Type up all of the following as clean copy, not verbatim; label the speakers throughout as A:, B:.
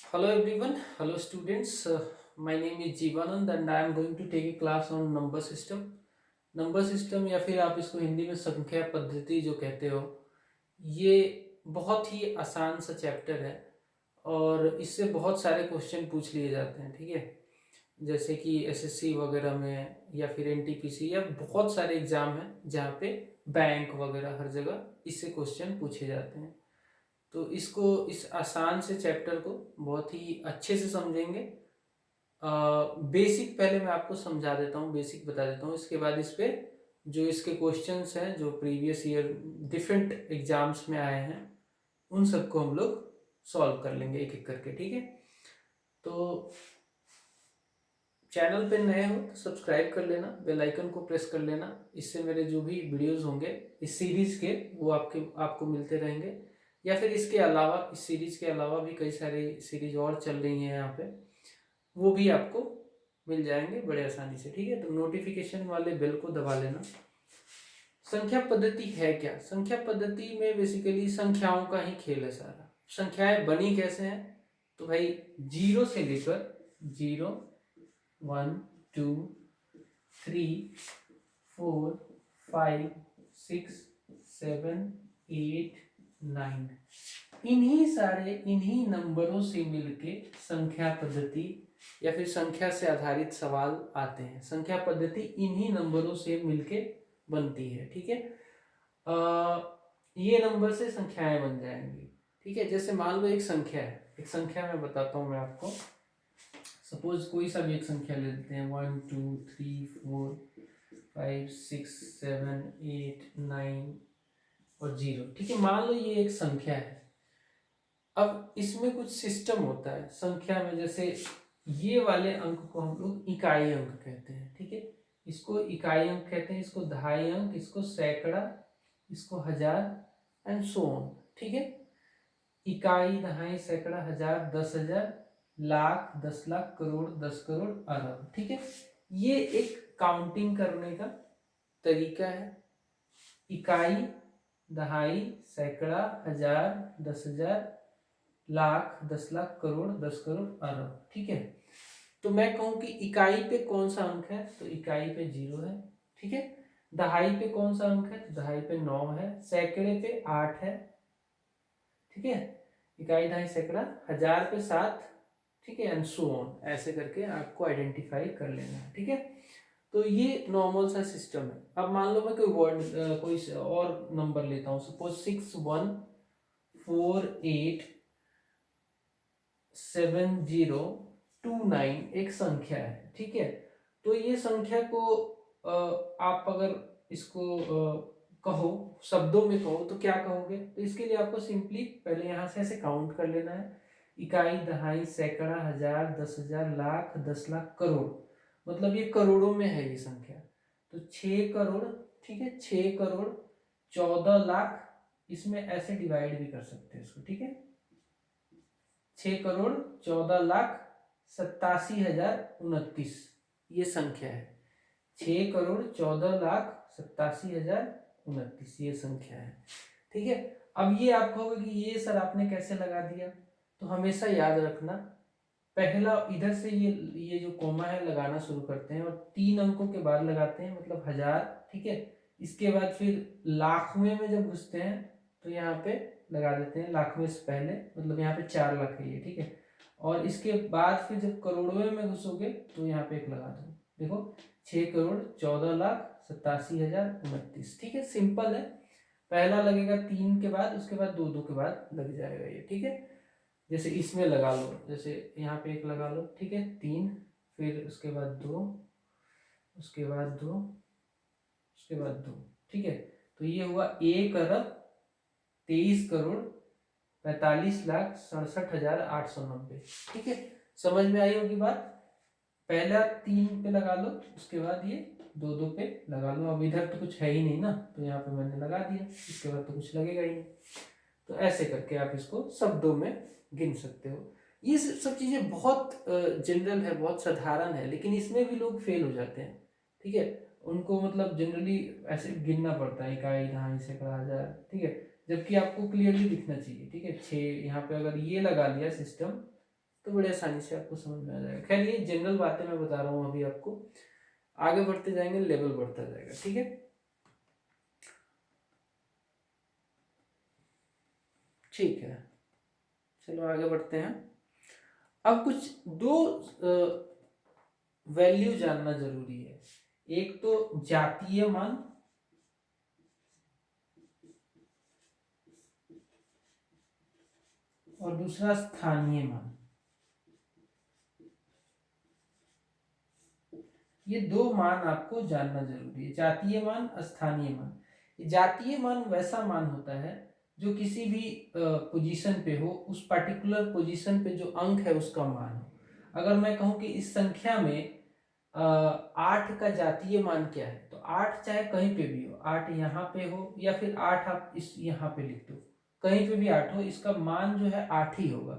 A: Hello everyone, hello students. My name is Jeevanand and I am going to take a class on number system. Number system या फिर आप इसको हिंदी में संख्या पद्धति जो कहते हो, ये बहुत ही आसान सा चैप्टर है और इससे बहुत सारे क्वेश्चन पूछ लिए जाते हैं। ठीक है, जैसे कि एसएससी वगैरह में या फिर एनटीपीसी या बहुत सारे एग्जाम हैं जहाँ पे बैंक वगैरह हर जगह इससे क्वेश्चन पूछे जाते हैं। तो इसको इस आसान से चैप्टर को बहुत ही अच्छे से समझेंगे। बेसिक पहले मैं आपको समझा देता हूँ, बेसिक बता देता हूँ, इसके बाद इस पे जो इसके क्वेश्चंस हैं जो प्रीवियस ईयर डिफरेंट एग्जाम्स में आए हैं उन सबको हम लोग सॉल्व कर लेंगे एक एक करके। ठीक है, तो चैनल पे नए हो तो सब्सक्राइब कर लेना, बेल आइकन को प्रेस कर लेना। इससे मेरे जो भी वीडियोस होंगे इस सीरीज के वो आपको मिलते रहेंगे। या फिर इसके अलावा, इस सीरीज के अलावा भी कई सारी सीरीज और चल रही हैं यहाँ पे, वो भी आपको मिल जाएंगे बड़े आसानी से। ठीक है, तो नोटिफिकेशन वाले बेल को दबा लेना। संख्या पद्धति है क्या? संख्या पद्धति में बेसिकली संख्याओं का ही खेल है सारा। संख्याएं बनी कैसे हैं? तो भाई जीरो से लेकर 0, 1, 2, 3, 4, 5, 6, 7, 8, 9, इन्हीं नंबरों से मिलके संख्या पद्धति या फिर संख्या से आधारित सवाल आते हैं। संख्या पद्धति इन्हीं नंबरों से मिलके बनती है। ठीक है, ये नंबर से संख्याएं बन जाएंगी। ठीक है, जैसे मान लो एक संख्या है, एक संख्या मैं बताता हूँ मैं आपको। सपोज कोई सा भी एक संख्या ले लेते हैं, 1, 2, 3, 4, 5, 6, 7, 8, 9 और 0। ठीक है, मान लो ये एक संख्या है। अब इसमें कुछ सिस्टम होता है संख्या में, जैसे ये वाले अंक को हम लोग इकाई अंक कहते हैं। ठीक है, इसको इकाई अंक कहते हैं, इसको दहाई अंक, इसको सैकड़ा, इसको हजार एंड सो ऑन। ठीक है, इकाई, दहाई, सैकड़ा, हजार, 10,000, लाख, 10 लाख, करोड़, 10 करोड़, अरब। ठीक है, ये एक काउंटिंग करने का तरीका है। इकाई, दहाई, सैकड़ा, हजार, 10,000, लाख, 10 लाख, करोड़, 10 करोड़, अरब। ठीक है, तो मैं कहूं कि इकाई पे कौन सा अंक है, तो इकाई पे 0 है। ठीक है, दहाई पे कौन सा अंक है, तो दहाई पे 9 है। सैकड़े पे 8 है। ठीक है, इकाई, दहाई, सैकड़ा, हजार पे 7। ठीक है, एंड सो ऑन, ऐसे करके आपको आइडेंटिफाई कर लेना है। ठीक है, तो ये नॉर्मल सा सिस्टम है। अब मान लो मैं कोई वर्ड, कोई और नंबर लेता हूँ, सपोज 61487029 एक संख्या है। ठीक है, तो ये संख्या को आप अगर इसको कहो, शब्दों में कहो तो क्या कहोगे? तो इसके लिए आपको सिंपली पहले यहां से ऐसे काउंट कर लेना है। इकाई, दहाई, सैकड़ा, हजार, 10,000, लाख, 10 लाख, करोड़। मतलब ये करोड़ों में है ये संख्या, तो 6 करोड़। ठीक है, 6 करोड़ 14 लाख, इसमें ऐसे डिवाइड भी कर सकते हैं इसको। ठीक है, 6 करोड़ 14 लाख 87,029 ये संख्या है। 6 करोड़ 14 लाख 87,029 ये संख्या है। ठीक है, अब ये आप कहोगे कि ये सर आपने कैसे लगा दिया? तो हमेशा याद रखना, पहला इधर से ये जो कोमा है लगाना शुरू करते हैं और 3 अंकों के बाद लगाते हैं, मतलब हजार। ठीक है, इसके बाद फिर लाखवें में जब घुसते हैं तो यहाँ पे लगा देते हैं लाखवें से पहले, मतलब यहाँ पे 4 लाख है ये। ठीक है, और इसके बाद फिर जब करोड़वें में घुसोगे तो यहाँ पे एक लगा दो। देखो, 6 करोड़ 14 लाख 87,029। ठीक है, सिंपल है। पहला लगेगा 3 के बाद, उसके बाद 2 2 के बाद लग जाएगा ये। ठीक है, जैसे इसमें लगा लो, जैसे यहाँ पे एक लगा लो। ठीक है, 3, फिर उसके बाद 2, उसके बाद 2, उसके बाद 2। ठीक है, तो ये हुआ 1 अरब 23 करोड़ 45 लाख 67,890। ठीक है, समझ में आई होगी बात? पहला 3 पे लगा लो, उसके बाद ये 2 2 पे लगा लो। अब इधर तो कुछ है ही नहीं ना, तो यहाँ पे मैंने लगा दिया, इसके बाद तो कुछ लगेगा ही नहीं। तो ऐसे करके आप इसको शब्दों में गिन सकते हो। ये सब चीजें बहुत जनरल है, बहुत साधारण है, लेकिन इसमें भी लोग फेल हो जाते हैं। ठीक है, उनको मतलब जनरली ऐसे गिनना पड़ता है, इकाई, दहाई, सैकड़ा, हजार। ठीक है, जबकि आपको क्लियरली दिखना चाहिए। ठीक है, 6 यहाँ पे अगर ये लगा लिया सिस्टम तो बड़े आसानी से आपको समझ में आ जाएगा। खैर ये जनरल बातें मैं बता रहा हूँ अभी आपको, आगे बढ़ते जाएंगे लेवल बढ़ता जाएगा, ठीक है। ठीक है, चलो आगे बढ़ते हैं। अब कुछ दो वैल्यू जानना जरूरी है, एक तो जातीय मान और दूसरा स्थानीय मान। ये दो मान आपको जानना जरूरी है, जातीय मान, स्थानीय मान। जातीय मान वैसा मान होता है जो किसी भी पोजीशन पे हो, उस पर्टिकुलर पोजीशन पे जो अंक है उसका मान हो। अगर मैं कहूं कि इस संख्या में 8 का जातीय मान क्या है, तो 8 चाहे कहीं पे भी हो, 8 यहाँ पे हो या फिर 8 आप इस यहाँ पे लिख दो, कहीं पे भी 8 हो, इसका मान जो है 8 ही होगा।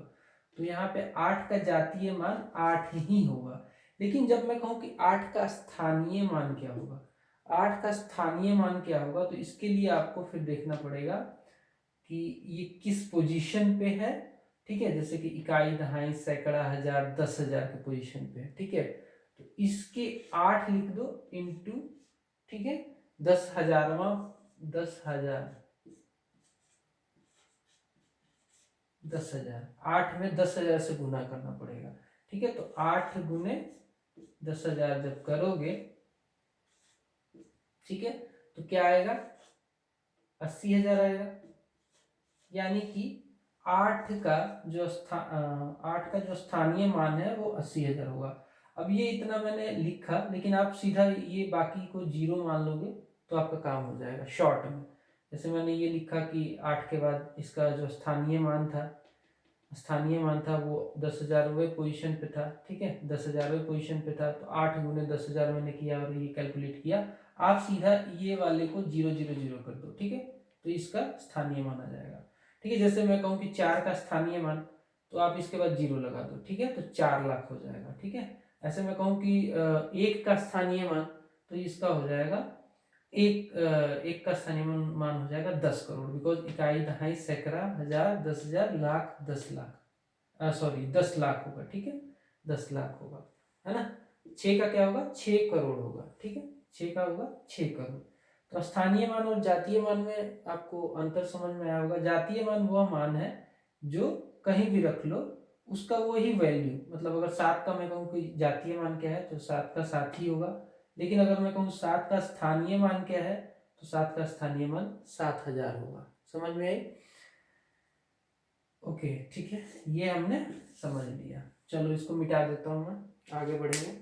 A: तो यहाँ पे 8 का जातीय मान 8 ही होगा। लेकिन जब मैं कहूँ कि 8 का स्थानीय मान क्या होगा, 8 का स्थानीय मान क्या होगा, तो इसके लिए आपको फिर देखना पड़ेगा कि ये किस पोजीशन पे है, ठीक है। जैसे कि इकाई, दहाई, सैकड़ा, हजार, 10,000 के पोजीशन पे है, ठीक है। तो इसके 8 लिख दो इंटू, ठीक है, 10,000वां, 10,000, 10,000, 8 में 10,000 से गुना करना पड़ेगा, ठीक है। तो 8 गुने 10,000 जब करोगे, ठीक है, तो क्या आएगा, 80,000 आएगा। यानी कि 8 का जो स्थानीय मान है वो 80,000 होगा। अब ये इतना मैंने लिखा, लेकिन आप सीधा ये बाकी को 0 मान लोगे तो आपका काम हो जाएगा शॉर्ट में। जैसे मैंने ये लिखा कि 8 के बाद इसका जो स्थानीय मान था वो 10,000वें पोजीशन पे था, ठीक है, 10,000वें पोजीशन पे था। तो 8 गुने 10,000 मैंने किया और ये कैलकुलेट किया। आप सीधा ये वाले को 0,0,0 कर दो, ठीक है, तो इसका स्थानीय मान आ जाएगा, ठीक है। जैसे मैं कहूँ कि 4 का स्थानीय मान, तो आप इसके बाद 0 लगा दो, ठीक है, तो 4 लाख हो जाएगा, ठीक है। ऐसे मैं कहूँ कि 1 का स्थानीय मान, तो इसका हो जाएगा एक का स्थानीय मान हो जाएगा 10 करोड़, बिकॉज इकाई, दहाई, सैकड़ा, हजार, 10,000, लाख, 10 लाख, सॉरी 10 लाख होगा, ठीक है, 10 लाख होगा, है ना। 6 का क्या होगा, 6 करोड़ होगा, ठीक है, 6 का होगा 6 करोड़। तो स्थानीय मान और जातीय मान में आपको अंतर समझ में आया होगा। जातीय मान वह मान है जो कहीं भी रख लो उसका वही वैल्यू, मतलब अगर 7 का मैं कहूँ कि जातीय मान क्या है, तो 7 का 7 ही होगा। लेकिन अगर मैं कहूँ 7 का स्थानीय मान क्या है, तो 7 का स्थानीय मान 7,000 होगा। समझ में आई? ओके, ठीक है, ये हमने समझ लिया। चलो इसको मिटा देता हूँ मैं, आगे बढ़ेंगे।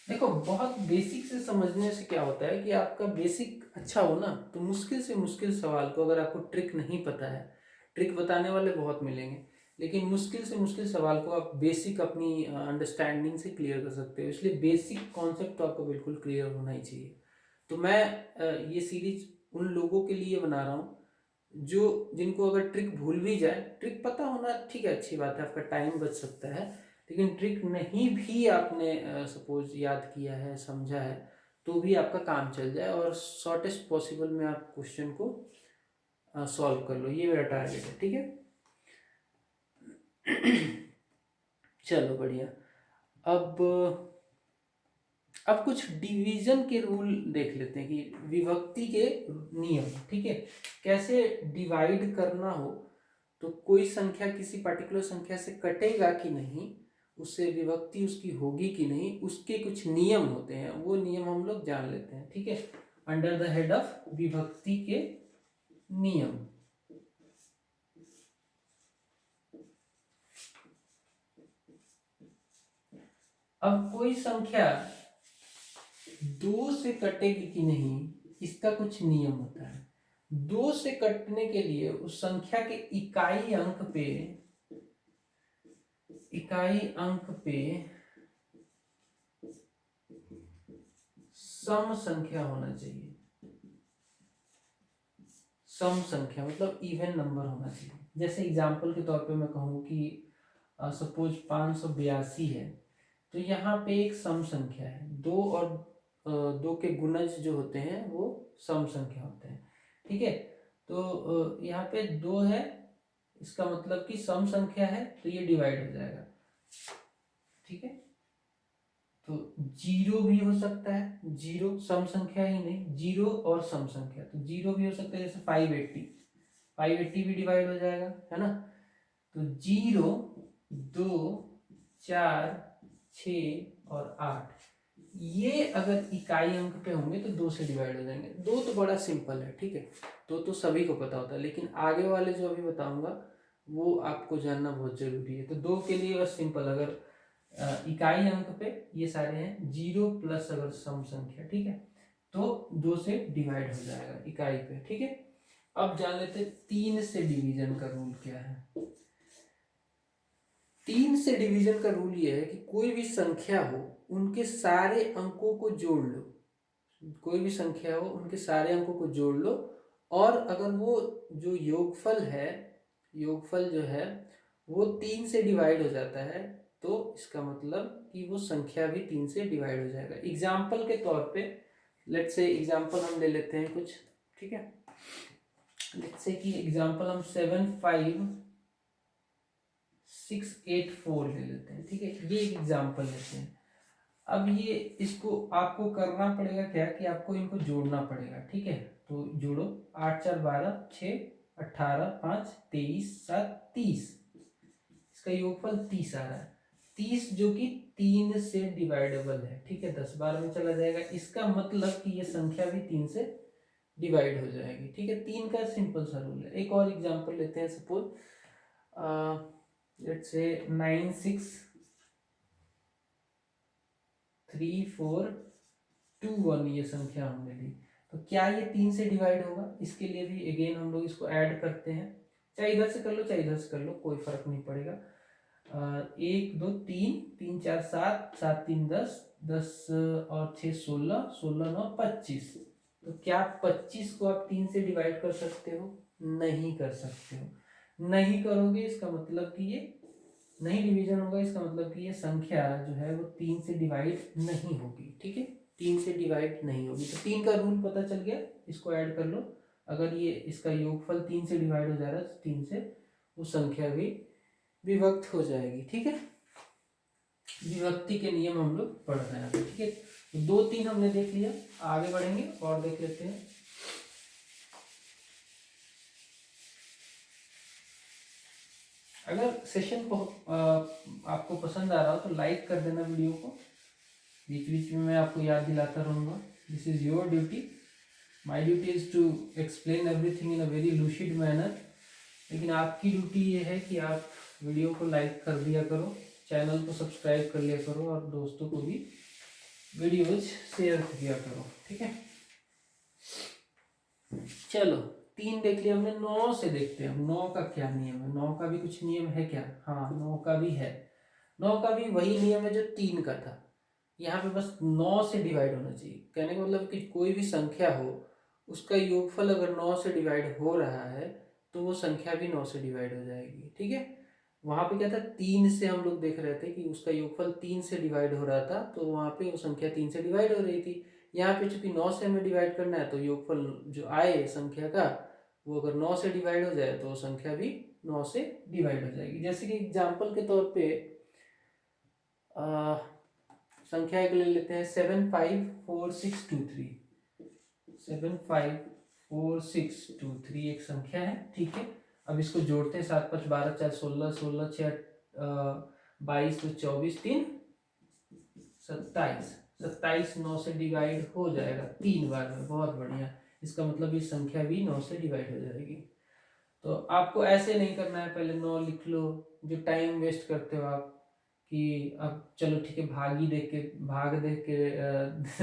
A: देखो, बहुत बेसिक से समझने से क्या होता है कि आपका बेसिक अच्छा हो ना, तो मुश्किल से मुश्किल सवाल को, अगर आपको ट्रिक नहीं पता है, ट्रिक बताने वाले बहुत मिलेंगे, लेकिन मुश्किल से मुश्किल सवाल को आप बेसिक अपनी अंडरस्टैंडिंग से क्लियर कर सकते हो। इसलिए बेसिक कॉन्सेप्ट तो आपको बिल्कुल क्लियर होना ही चाहिए। तो मैं ये सीरीज उन लोगों के लिए बना रहा हूँ जो जिनको अगर ट्रिक भूल भी जाए, ट्रिक पता होना ठीक है, अच्छी बात है, आपका टाइम बच सकता है, लेकिन ट्रिक नहीं भी आपने सपोज याद किया है, समझा है, तो भी आपका काम चल जाए और शॉर्टेस्ट पॉसिबल में आप क्वेश्चन को सॉल्व कर लो, ये मेरा टारगेट है, ठीक है। चलो बढ़िया। अब कुछ डिवीजन के रूल देख लेते हैं कि विभक्ति के नियम, ठीक है, कैसे डिवाइड करना हो, तो कोई संख्या किसी पर्टिकुलर संख्या से कटेगा कि नहीं, उससे विभक्ति उसकी होगी कि नहीं, उसके कुछ नियम होते हैं, वो नियम हम लोग जान लेते हैं, ठीक है, अंडर द हेड ऑफ विभक्ति के नियम। अब कोई संख्या 2 से कटेगी कि नहीं, इसका कुछ नियम होता है। 2 से कटने के लिए उस संख्या के इकाई अंक पे सम संख्या होना चाहिए, सम संख्या मतलब इवन नंबर होना चाहिए। जैसे एग्जाम्पल के तौर पे मैं कहूँ कि सपोज 582 है, तो यहाँ पे एक सम संख्या है, दो और दो के गुणज जो होते हैं वो सम संख्या होते हैं, ठीक है। तो यहाँ पे 2 है, इसका मतलब कि सम संख्या है, तो ये डिवाइड हो जाएगा, ठीक है। तो 0 भी हो सकता है, 0 सम संख्या ही नहीं, 0 और सम संख्या, तो 0 भी हो सकता है, जैसे 580 भी डिवाइड हो जाएगा, है ना। तो 0, 2, 4, 6 और 8, ये अगर इकाई अंक पे होंगे तो 2 से डिवाइड हो जाएंगे। 2 तो बड़ा सिंपल है, ठीक है, तो सभी को पता होता है, लेकिन आगे वाले जो अभी बताऊंगा वो आपको जानना बहुत जरूरी है। तो 2 के लिए बस सिंपल, अगर इकाई अंक पे ये सारे हैं, 0 प्लस अगर सम संख्या, ठीक है, तो 2 से डिवाइड हो जाएगा इकाई पे, ठीक है। अब जान लेते हैं 3 से डिवीजन का रूल क्या है। 3 से डिवीजन का रूल ये है कि कोई भी संख्या हो उनके सारे अंकों को जोड़ लो, कोई भी संख्या हो उनके सारे अंकों को जोड़ लो, और अगर वो जो योगफल है, योगफल जो है वो 3 से डिवाइड हो जाता है, तो इसका मतलब कि वो संख्या भी 3 से डिवाइड हो जाएगा। एग्जाम्पल के तौर पे लेट्स से एग्जाम्पल हम ले लेते हैं कुछ, ठीक है। लेट्स से कि एग्जाम्पल हम 75684 ले लेते हैं, ठीक है, ये एक एग्जाम्पल लेते हैं। अब ये इसको आपको करना पड़ेगा क्या कि आपको इनको जोड़ना पड़ेगा, ठीक है। तो जोड़ो, 8 4 12 6 18 5 23 7 30, इसका योगफल 30 आ रहा है। 30 जो कि 3 से डिवाइडेबल है, ठीक है, 10 बार में चला जाएगा, इसका मतलब कि ये संख्या भी 3 से डिवाइड हो जाएगी, ठीक है। 3 का सिंपल सा रूल है। एक और एग्जांपल लेते हैं, सपोज लेट्स से 963421 ये संख्या हमने ली, तो क्या ये 3 से डिवाइड होगा? इसके लिए भी अगेन हम लोग इसको ऐड करते हैं, चाहे इधर से कर लो चाहे इधर से कर लो, कोई फर्क नहीं पड़ेगा। 1 2 3 3 4 7 7 3 10 10 और 6 16 16 9 25, तो क्या 25 को आप 3 से डिवाइड कर सकते हो? नहीं कर सकते हो। नहीं करोगे इसका मतलब कि ये नहीं डिवीजन होगा, इसका मतलब कि ये संख्या जो है वो 3 से डिवाइड नहीं होगी, ठीक है, 3 से डिवाइड नहीं होगी। तो 3 का रूल पता चल गया, इसको ऐड कर लो। अगर ये इसका योगफल 3 से डिवाइड हो जा रहा है तो 3 से वो संख्या भी विभक्त हो जाएगी, ठीक है। विभक्ति के नियम हम लोग पढ़ रहे हैं, ठीक है। तो 2 3 हमने देख लिया, आगे बढ़ेंगे और देख लेते हैं। अगर सेशन आपको पसंद आ रहा हो तो लाइक कर देना वीडियो को, बीच बीच में मैं आपको याद दिलाता रहूँगा। This is your duty, my duty is to explain everything in a very lucid manner, लेकिन आपकी ड्यूटी ये है कि आप वीडियो को लाइक कर दिया करो, चैनल को सब्सक्राइब कर लिया करो, और दोस्तों को भी वीडियोज शेयर किया करो, ठीक है। चलो 3 देख लिया हमने, 9 से देखते हैं। 9 का क्या नियम है? 9 का भी कुछ नियम है क्या? हाँ, 9 का भी है। 9 का भी वही नियम है जो 3 का था। यहाँ पे बस 9 से डिवाइड होना चाहिए। कहने का मतलब कि कोई भी संख्या हो उसका योगफल अगर 9 से डिवाइड हो रहा है तो वो संख्या भी 9 से डिवाइड हो जाएगी, ठीक है। वहां पे क्या था, 3 से हम लोग देख रहे थे कि उसका योगफल 3 से डिवाइड हो रहा था, तो वहां पे वो संख्या 3 से डिवाइड हो रही थी। यहाँ पे चूंकि 9 से हमें डिवाइड करना है, तो योगफल जो आए संख्या का वो अगर 9 से डिवाइड हो जाए तो वो संख्या भी 9 से डिवाइड हो जाएगी। जैसे कि एग्जाम्पल के तौर पे संख्या एक ले लेते हैं, 754623। 754623 एक संख्या है, ठीक है। अब इसको जोड़ते हैं, 7 5 12 4 16 16 6 22 तो 24 3 27, 27 9 से डिवाइड हो जाएगा 3 बार में, बहुत बढ़िया। इसका मतलब ये संख्या भी 9 से डिवाइड हो जाएगी। तो आपको ऐसे नहीं करना है, पहले 9 लिख लो, जो टाइम वेस्ट करते हो आप कि अब चलो ठीक है भाग देख के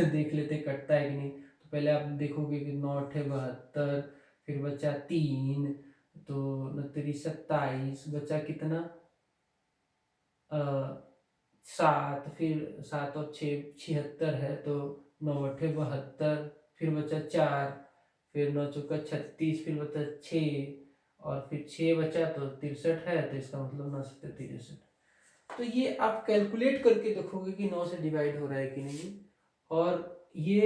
A: देख लेते कटता है कि नहीं। तो पहले आप देखोगे कि 9 8 72, फिर बचा 3, तो 9 27, बचा कितना 7, फिर 7 और 6 76 है, तो 9 8 72, फिर बचा 4, फिर 9 चौका 36, फिर बचा 6, और फिर 6 बचा तो 63 है, तो इसका मतलब 9 7 63। तो ये आप कैलकुलेट करके देखोगे कि 9 से डिवाइड हो रहा है कि नहीं। और ये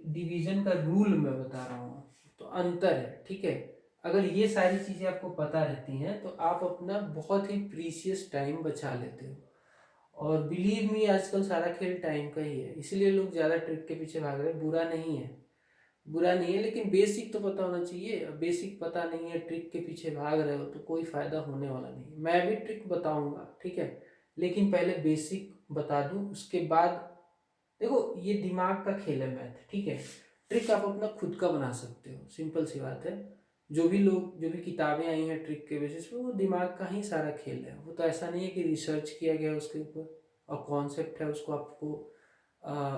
A: डिवीजन का रूल मैं बता रहा हूँ, तो अंतर है, ठीक है। अगर ये सारी चीज़ें आपको पता रहती हैं तो आप अपना बहुत ही प्रीशियस टाइम बचा लेते हो। और बिलीव मी, आजकल सारा खेल टाइम का ही है, इसलिए लोग ज़्यादा ट्रिक के पीछे भाग रहे हैं। बुरा नहीं है, बुरा नहीं है, लेकिन बेसिक तो पता होना चाहिए। अब बेसिक पता नहीं है, ट्रिक के पीछे भाग रहे हो तो कोई फ़ायदा होने वाला नहीं। मैं भी ट्रिक बताऊंगा, ठीक है, लेकिन पहले बेसिक बता दूं, उसके बाद देखो ये दिमाग का खेल है मैथ, ठीक है। ट्रिक आप अपना खुद का बना सकते हो, सिंपल सी बात है। जो भी किताबें आई हैं ट्रिक के बेसिस पे, वो दिमाग का ही सारा खेल है। वो तो ऐसा नहीं है कि रिसर्च किया गया उसके ऊपर और कॉन्सेप्ट है उसको आपको आ,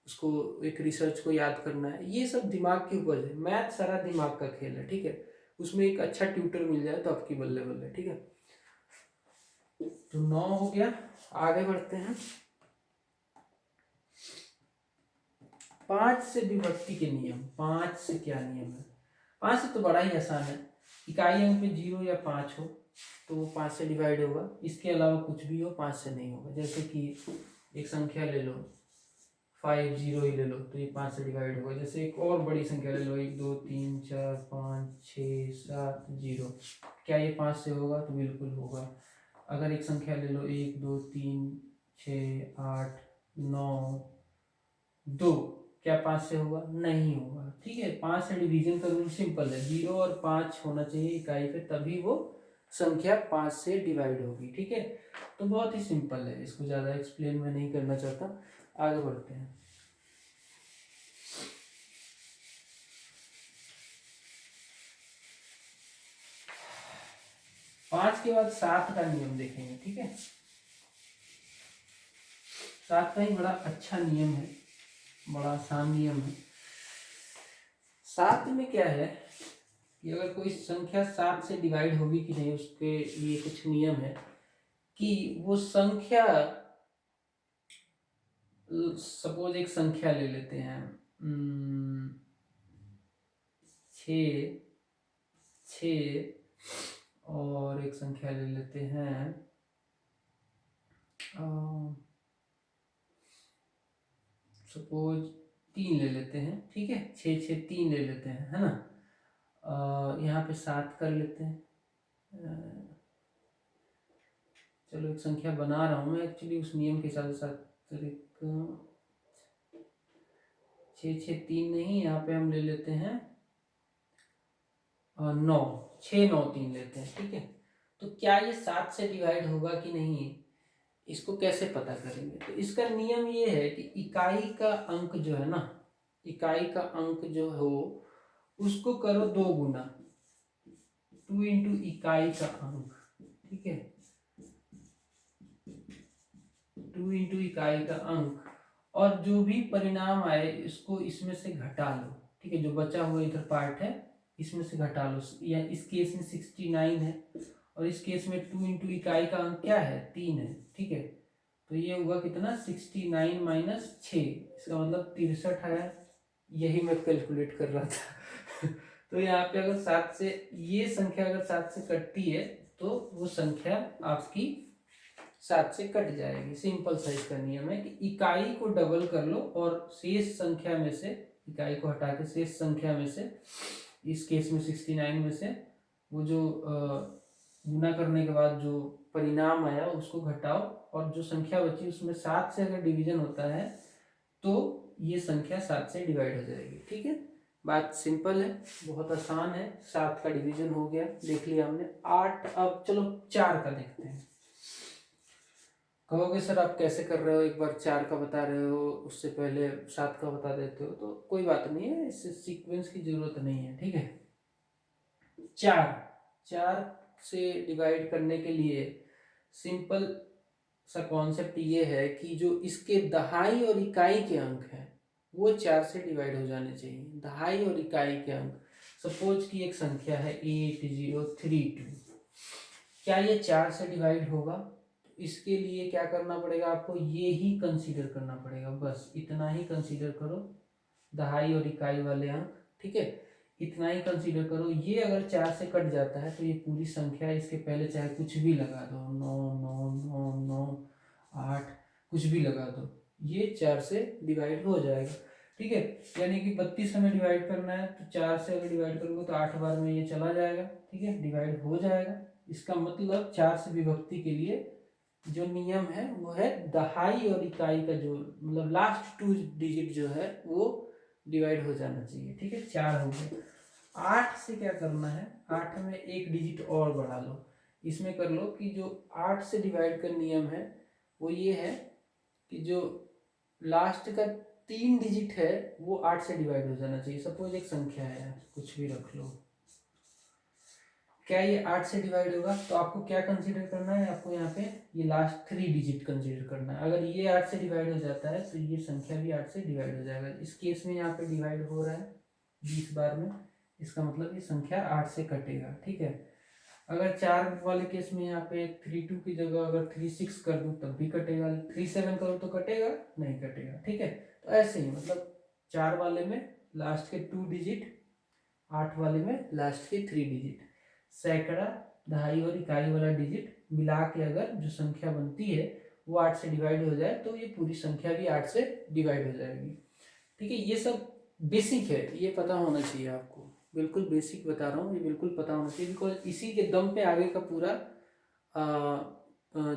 A: उसको एक रिसर्च को याद करना है। ये सब दिमाग की उपज है। मैथ सारा दिमाग का खेल है, ठीक है। उसमें एक अच्छा ट्यूटर मिल जाए तो आपकी बल्ले बल्ले, ठीक है। तो 9 हो गया, आगे बढ़ते हैं। 5 से विभक्ति के नियम। 5 से क्या नियम है? 5 से तो बड़ा ही आसान है। इकाई अंक में 0 या 5 हो तो वो 5 से डिवाइड होगा। इसके अलावा कुछ भी हो 5 से नहीं होगा। जैसे कि एक संख्या ले लो, 5 0 ही ले लो, तो ये 5 से डिवाइड होगा। जैसे एक और बड़ी संख्या ले लो, 1 2 3 4 5 6 7 0, क्या ये 5 से होगा? तो बिल्कुल होगा। अगर एक संख्या ले लो, 1 2 3 6 8 9 2, क्या 5 से होगा? नहीं होगा, ठीक है। 5 से डिवीजन का रूल सिंपल है, 0 और 5 होना चाहिए इकाई पे, तभी वो संख्या 5 से डिवाइड होगी, ठीक है। तो बहुत ही सिंपल है, इसको ज़्यादा एक्सप्लेन मैं नहीं करना चाहता। आगे बढ़ते हैं। 5 के बाद 7 का नियम देखेंगे, ठीक है। 7 का ही बड़ा अच्छा नियम है, बड़ा आसान नियम है। 7 में क्या है कि अगर कोई संख्या 7 से डिवाइड होगी कि नहीं, उसके लिए कुछ नियम है कि वो संख्या, सपोज एक संख्या ले लेते हैं 6, और एक संख्या ले लेते हैं सपोज 3 ले लेते हैं, ठीक है। 6 6 3 ले लेते हैं, है ना। यहाँ पे 7 कर लेते हैं। चलो एक संख्या बना रहा हूँ मैं एक्चुअली उस नियम के साथ साथ। 6 6 3 नहीं, यहाँ पे हम ले लेते हैं 9, 6 9 3 लेते हैं, ठीक है। तो क्या ये 7 से डिवाइड होगा कि नहीं, इसको कैसे पता करेंगे? तो इसका नियम ये है कि इकाई का अंक जो है ना, इकाई का अंक जो हो उसको करो 2 गुना, 2 इंटू इकाई का अंक, ठीक है। 2 इंटू इकाई का अंक, और जो भी परिणाम आए इसको इसमें से घटा लो, ठीक है। जो बचा हुआ इधर पार्ट है इसमें से घटा लो। या इस केस में 69 है, और इस केस में 2 इंटू इकाई का अंक क्या है? 3 है, ठीक है। तो ये होगा कितना? 69 माइनस 6, इसका मतलब 63 है। यही मैं कैलकुलेट कर रहा था। तो यहाँ पे अगर 7 से, ये संख्या अगर 7 से कटती है तो वो संख्या आपकी 7 से कट जाएगी। सिंपल सा इसका नियम है कि इकाई को डबल कर लो और शेष संख्या में से, इकाई को हटा के शेष संख्या में से, इस केस में 69 में से वो जो गुना करने के बाद जो परिणाम आया उसको घटाओ, और जो संख्या बची उसमें 7 से अगर डिवीजन होता है तो ये संख्या 7 से डिवाइड हो जाएगी, ठीक है। बात सिंपल है, बहुत आसान है। 7 का डिवीजन हो गया, देख लिया हमने। 8, अब चलो 4 का देखते हैं। कहोगे सर आप कैसे कर रहे हो, एक बार 4 का बता रहे हो, उससे पहले 7 का बता देते हो। तो कोई बात नहीं है, इससे सीक्वेंस की जरूरत नहीं है, ठीक है। 4 4 से डिवाइड करने के लिए सिंपल सा कॉन्सेप्ट ये है कि जो इसके दहाई और इकाई के अंक हैं वो 4 से डिवाइड हो जाने चाहिए। दहाई और इकाई के अंक, सपोज कि एक संख्या है 8032, क्या ये 4 से डिवाइड होगा? तो इसके लिए क्या करना पड़ेगा आपको? ये ही कंसीडर करना पड़ेगा, बस इतना ही कंसीडर करो, दहाई और इकाई वाले अंक, ठीक है। इतना ही कंसीडर करो। ये अगर 4 से कट जाता है तो ये पूरी संख्या, इसके पहले चाहे कुछ भी लगा दो, 9 9 9 9 8 कुछ भी लगा दो, ये 4 से डिवाइड हो जाएगा। ठीक है, यानी कि 32 हमें डिवाइड करना है तो 4 से अगर डिवाइड करोगे तो 8 बार में ये चला जाएगा। ठीक है, डिवाइड हो जाएगा। इसका मतलब 4 से विभक्ति के लिए जो नियम है वो है दहाई और इकाई का जो मतलब लास्ट 2 डिजिट जो है वो डिवाइड हो जाना चाहिए। ठीक है, 4 हो गए। 8 से क्या करना है, 8 में एक डिजिट और बढ़ा लो। इसमें कर लो कि जो 8 से डिवाइड का नियम है वो ये है कि जो लास्ट का 3 डिजिट है वो 8 से डिवाइड हो जाना चाहिए। सपोज एक संख्या है, कुछ भी रख लो, क्या ये 8 से डिवाइड होगा तो आपको क्या कंसीडर करना है, आपको यहाँ पे ये लास्ट 3 डिजिट कंसीडर करना है। अगर ये 8 से डिवाइड हो जाता है तो ये संख्या भी 8 से डिवाइड हो जाएगा। इस केस में यहाँ पे डिवाइड हो रहा है 20 बार में, इसका मतलब ये संख्या 8 से कटेगा। ठीक है, अगर 4 वाले केस में यहाँ पे 3 2 की जगह अगर 3 6 कर दूँ तब भी कटेगा, 3 7 करो तो कटेगा नहीं, कटेगा। ठीक है, तो ऐसे ही मतलब 4 वाले में लास्ट के 2 डिजिट, 8 वाले में लास्ट के 3 डिजिट, सैकड़ा, दहाई और इकाई वाला डिजिट मिला के अगर जो संख्या बनती है वो 8 से डिवाइड हो जाए तो ये पूरी संख्या भी 8 से डिवाइड हो जाएगी। ठीक है, ये सब बेसिक है, ये पता होना चाहिए आपको, बिल्कुल बेसिक बता रहा हूँ, ये बिल्कुल पता होना चाहिए। बिकॉज इसी के दम पे आगे का पूरा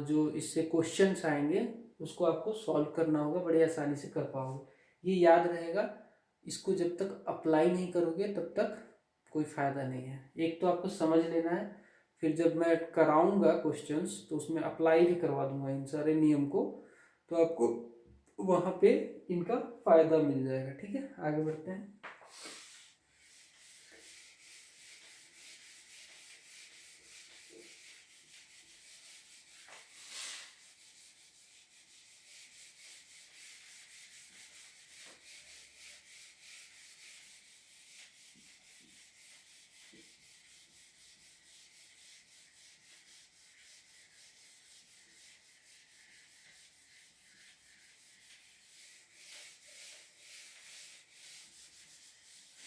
A: जो इससे क्वेश्चंस आएंगे उसको आपको सॉल्व करना होगा, बड़े आसानी से कर पाओगे। ये याद रहेगा, इसको जब तक अप्लाई नहीं करोगे तब तक कोई फ़ायदा नहीं है। एक तो आपको समझ लेना है, फिर जब मैं कराऊंगा क्वेश्चंस तो उसमें अप्लाई भी करवा दूंगा इन सारे नियम को, तो आपको वहाँ पे इनका फ़ायदा मिल जाएगा। ठीक है, आगे बढ़ते हैं।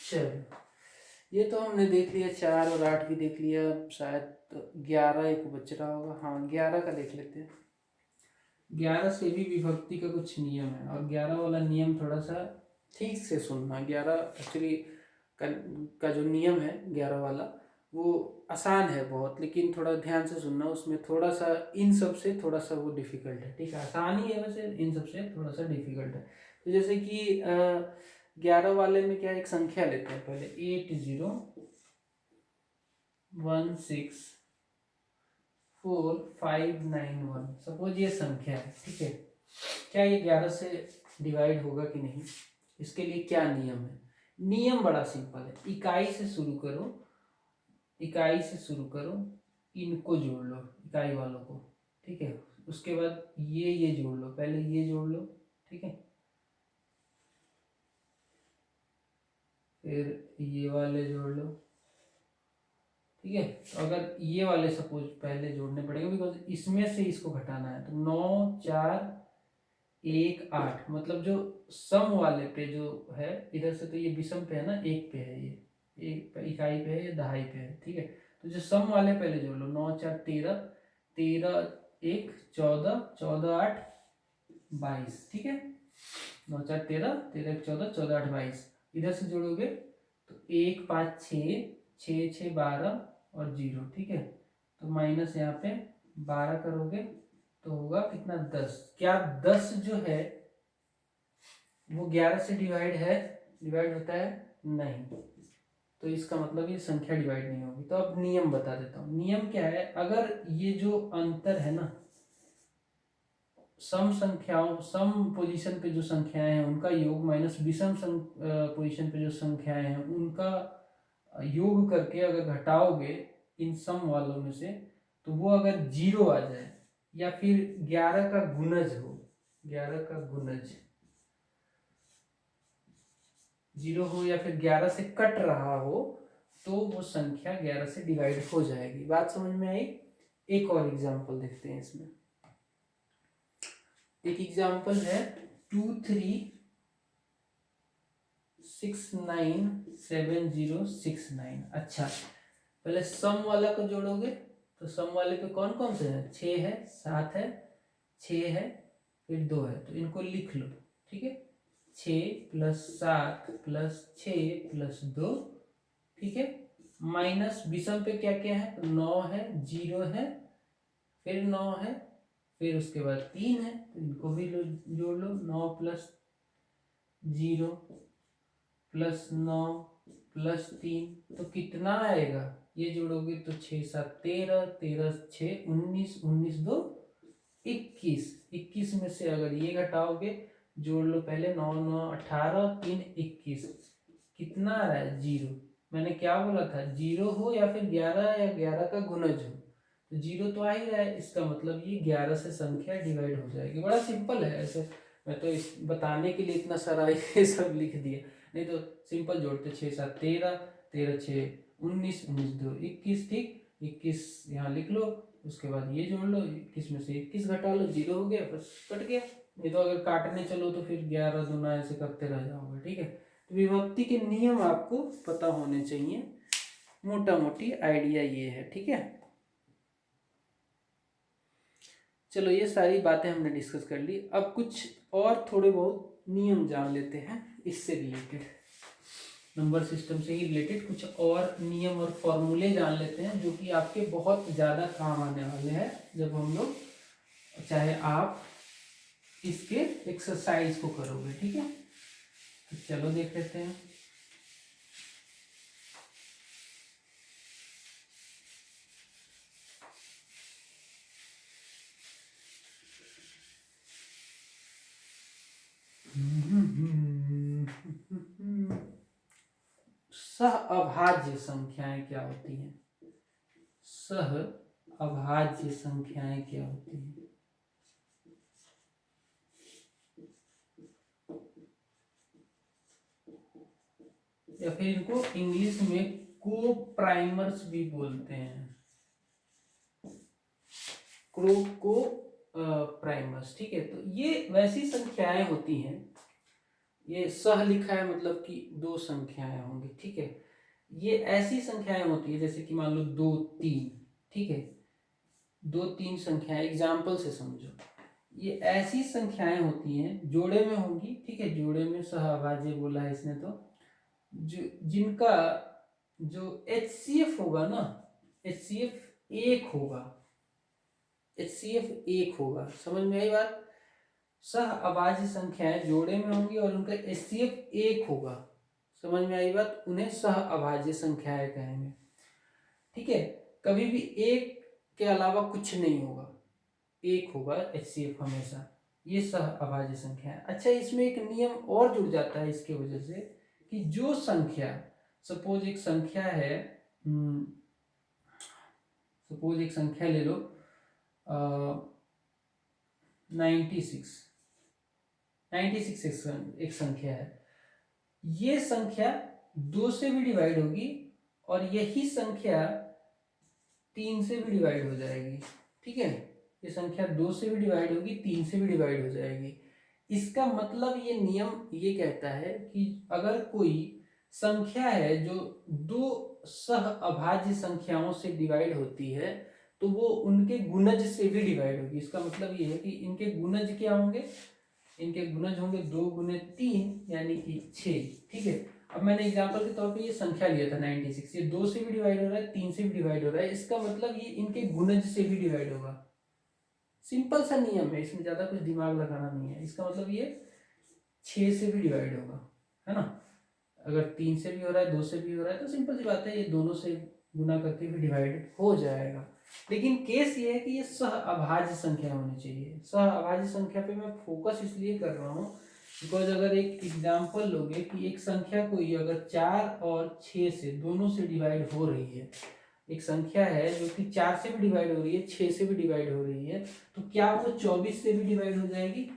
A: चलो, ये तो हमने देख लिया, 4 और 8 भी देख लिया, शायद तो 11 एक बच रहा होगा। हाँ, 11 का देख लेते हैं। 11 से भी विभक्ति का कुछ नियम है, और 11 वाला नियम थोड़ा सा ठीक से सुनना। 11 एक्चुअली का जो नियम है 11 वाला वो आसान है बहुत, लेकिन थोड़ा ध्यान से सुनना। उसमें थोड़ा सा इन सब से थोड़ा सा वो डिफिकल्ट है। ठीक है, आसान ही है वैसे, इन सब से थोड़ा सा डिफिकल्ट है। तो जैसे कि 11 वाले में क्या, एक संख्या लेते हैं पहले, 80164591। सपोज ये संख्या है। ठीक है, क्या ये 11 से डिवाइड होगा कि नहीं, इसके लिए क्या नियम है। नियम बड़ा सिंपल है, इकाई से शुरू करो, इकाई से शुरू करो, इनको जोड़ लो, इकाई वालों को। ठीक है, उसके बाद ये जोड़ लो, पहले ये जोड़ लो। ठीक है, फिर ये वाले जोड़ लो। ठीक है, तो अगर ये वाले सपोज पहले जोड़ने पड़ेंगे बिकॉज इसमें से इसको घटाना है, तो 9 4 1 8, मतलब जो सम वाले पे जो है, इधर से तो ये विषम पे है ना, एक पे है, ये एक इकाई पे है, ये दहाई पे है। ठीक है, तो जो सम वाले पहले जोड़ लो, 9 4 13, 13 1 14, 14 8 22। ठीक है, 9 4 13, 13 1 14, 14 8 22। इधर से जोड़ोगे तो 1 5 6 6 6 12 और 0। ठीक है, तो माइनस यहाँ पे 12 करोगे तो होगा कितना, 10। क्या 10 जो है वो 11 से डिवाइड है, डिवाइड होता है नहीं, तो इसका मतलब ये संख्या डिवाइड नहीं होगी। तो अब नियम बता देता हूँ। नियम क्या है, अगर ये जो अंतर है ना, सम संख्याओं, सम पोजीशन पे जो संख्याएं हैं उनका योग माइनस विषम पोजीशन पे जो संख्याएं हैं उनका योग करके अगर घटाओगे इन सम वालों में से, तो वो अगर 0 आ जाए या फिर 11 का गुणज हो, 11 का गुणज 0 हो या फिर 11 से कट रहा हो, तो वो संख्या 11 से डिवाइड हो जाएगी। बात समझ में आई। एक और एग्जांपल देखते हैं इसमें। एक एग्जांपल है 2 3 697069। अच्छा, पहले सम वाला को जोड़ोगे तो सम वाले पे कौन कौन से है, 6 है, 7 है, 6 है, फिर 2 है, तो इनको लिख लो। ठीक है, 6 + 7 + 6 + 2। ठीक है, माइनस विषम पे क्या क्या है, 9 है, 0 है, फिर 9 है, फिर उसके बाद 3 है, तो इनको भी जोड़ लो। 9 + 0 + 9 + 3 तो कितना आएगा, ये जोड़ोगे तो 6 7 13, 13 6 19, 19 2 21, 21 में से अगर ये घटाओगे, जोड़ लो पहले, 9 9 18, 3 21, कितना आ रहा है, 0। मैंने क्या बोला था, 0 हो या फिर 11 या 11 का गुणज हो, तो 0 तो आ ही रहा है, इसका मतलब ये 11 से संख्या डिवाइड हो जाएगी। बड़ा सिंपल है ऐसे, मैं तो इस बताने के लिए इतना सारा ये सब लिख दिया, नहीं तो सिंपल जोड़ते, 6 7 13, 13 6 19, 19 2 21, ठीक, 21 यहाँ लिख लो, उसके बाद ये जोड़ लो, 21 में से 21 घटा लो, 0 हो गया, बस कट गया। नहीं तो अगर काटने चलो तो फिर 11 दूना ऐसे करते रह जाओगे। ठीक है, तो विभक्ति के नियम आपको पता होने चाहिए, मोटा मोटी आइडिया ये है। ठीक है, चलो ये सारी बातें हमने डिस्कस कर ली, अब कुछ और थोड़े बहुत नियम जान लेते हैं इससे रिलेटेड, नंबर सिस्टम से ही रिलेटेड कुछ और नियम और फॉर्मूले जान लेते हैं, जो कि आपके बहुत ज़्यादा काम आने वाले हैं जब हम लोग, चाहे आप इसके एक्सरसाइज को करोगे। ठीक है, तो चलो देख लेते हैं। सह अभाज्य संख्याएं क्या होती हैं, सह अभाज्य संख्याएं क्या होती हैं, या फिर इनको इंग्लिश में को प्राइमर्स भी बोलते हैं, को प्राइमर्स। ठीक है, तो ये वैसी संख्याएं होती हैं, ये सह लिखा है मतलब कि दो संख्याएं होंगी। ठीक है, ये ऐसी संख्याएं होती है जैसे कि मान लो 2 3, ठीक है, 2 3 संख्याएं, एग्जाम्पल से समझो, ये ऐसी संख्याएं होती हैं, जोड़े में होंगी। ठीक है, जोड़े में सहअभाज्य बोला है इसने, तो जो जिनका जो HCF होगा ना, HCF 1 होगा, HCF 1 होगा, समझ में आई बात। सह अभाज्य संख्याएं जोड़े में होंगी और उनका HCF 1 होगा, समझ में आई बात, उन्हें सह अभाज्य संख्याएं कहेंगे। ठीक है, कभी भी एक के अलावा कुछ नहीं होगा, 1 होगा HCF हमेशा, ये सह अभाज्य संख्या है। अच्छा, इसमें एक नियम और जुड़ जाता है इसके वजह से, कि जो संख्या, सपोज एक संख्या है, सपोज एक संख्या ले लो 96, 96 एक संख्या है, ये संख्या 2 से भी डिवाइड होगी और यही संख्या 3 से भी डिवाइड हो जाएगी। ठीक है, ये संख्या 2 से भी डिवाइड होगी, 3 से भी डिवाइड हो जाएगी। इसका मतलब ये नियम ये कहता है कि अगर कोई संख्या है जो दो सह अभाज्य संख्याओं से डिवाइड होती है, तो वो उनके गुणज से भी डिवाइड होगी। इसका मतलब ये है कि इनके गुणज क्या होंगे, इनके गुणज होंगे 2 × 3 यानी कि 6। ठीक है, अब मैंने एग्जांपल के तौर पे ये संख्या लिया था 96, ये 2 से भी डिवाइड हो रहा है, 3 से भी डिवाइड हो रहा है, इसका मतलब ये इनके गुणज से भी डिवाइड होगा। सिंपल सा नियम है, इसमें ज्यादा कुछ दिमाग लगाना नहीं है। इसका मतलब ये 6 से भी डिवाइड होगा, है ना। अगर 3 से भी हो रहा है, 2 से भी हो रहा है, तो सिंपल सी बात है, ये दोनों से गुना करके भी डिवाइड हो जाएगा। लेकिन केस ये है कि ये सह अभाज्य संख्या होनी चाहिए। सह अभाज्य संख्या पे मैं फोकस इसलिए कर रहा हूँ बिकॉज अगर एक एग्जाम्पल लोगे कि एक संख्या कोई अगर 4 और 6 से दोनों से डिवाइड हो रही है, एक संख्या है जो कि 4 से भी डिवाइड हो रही है, 6 से भी डिवाइड हो रही है, तो क्या वो 24 से भी डिवाइड हो जाएगी?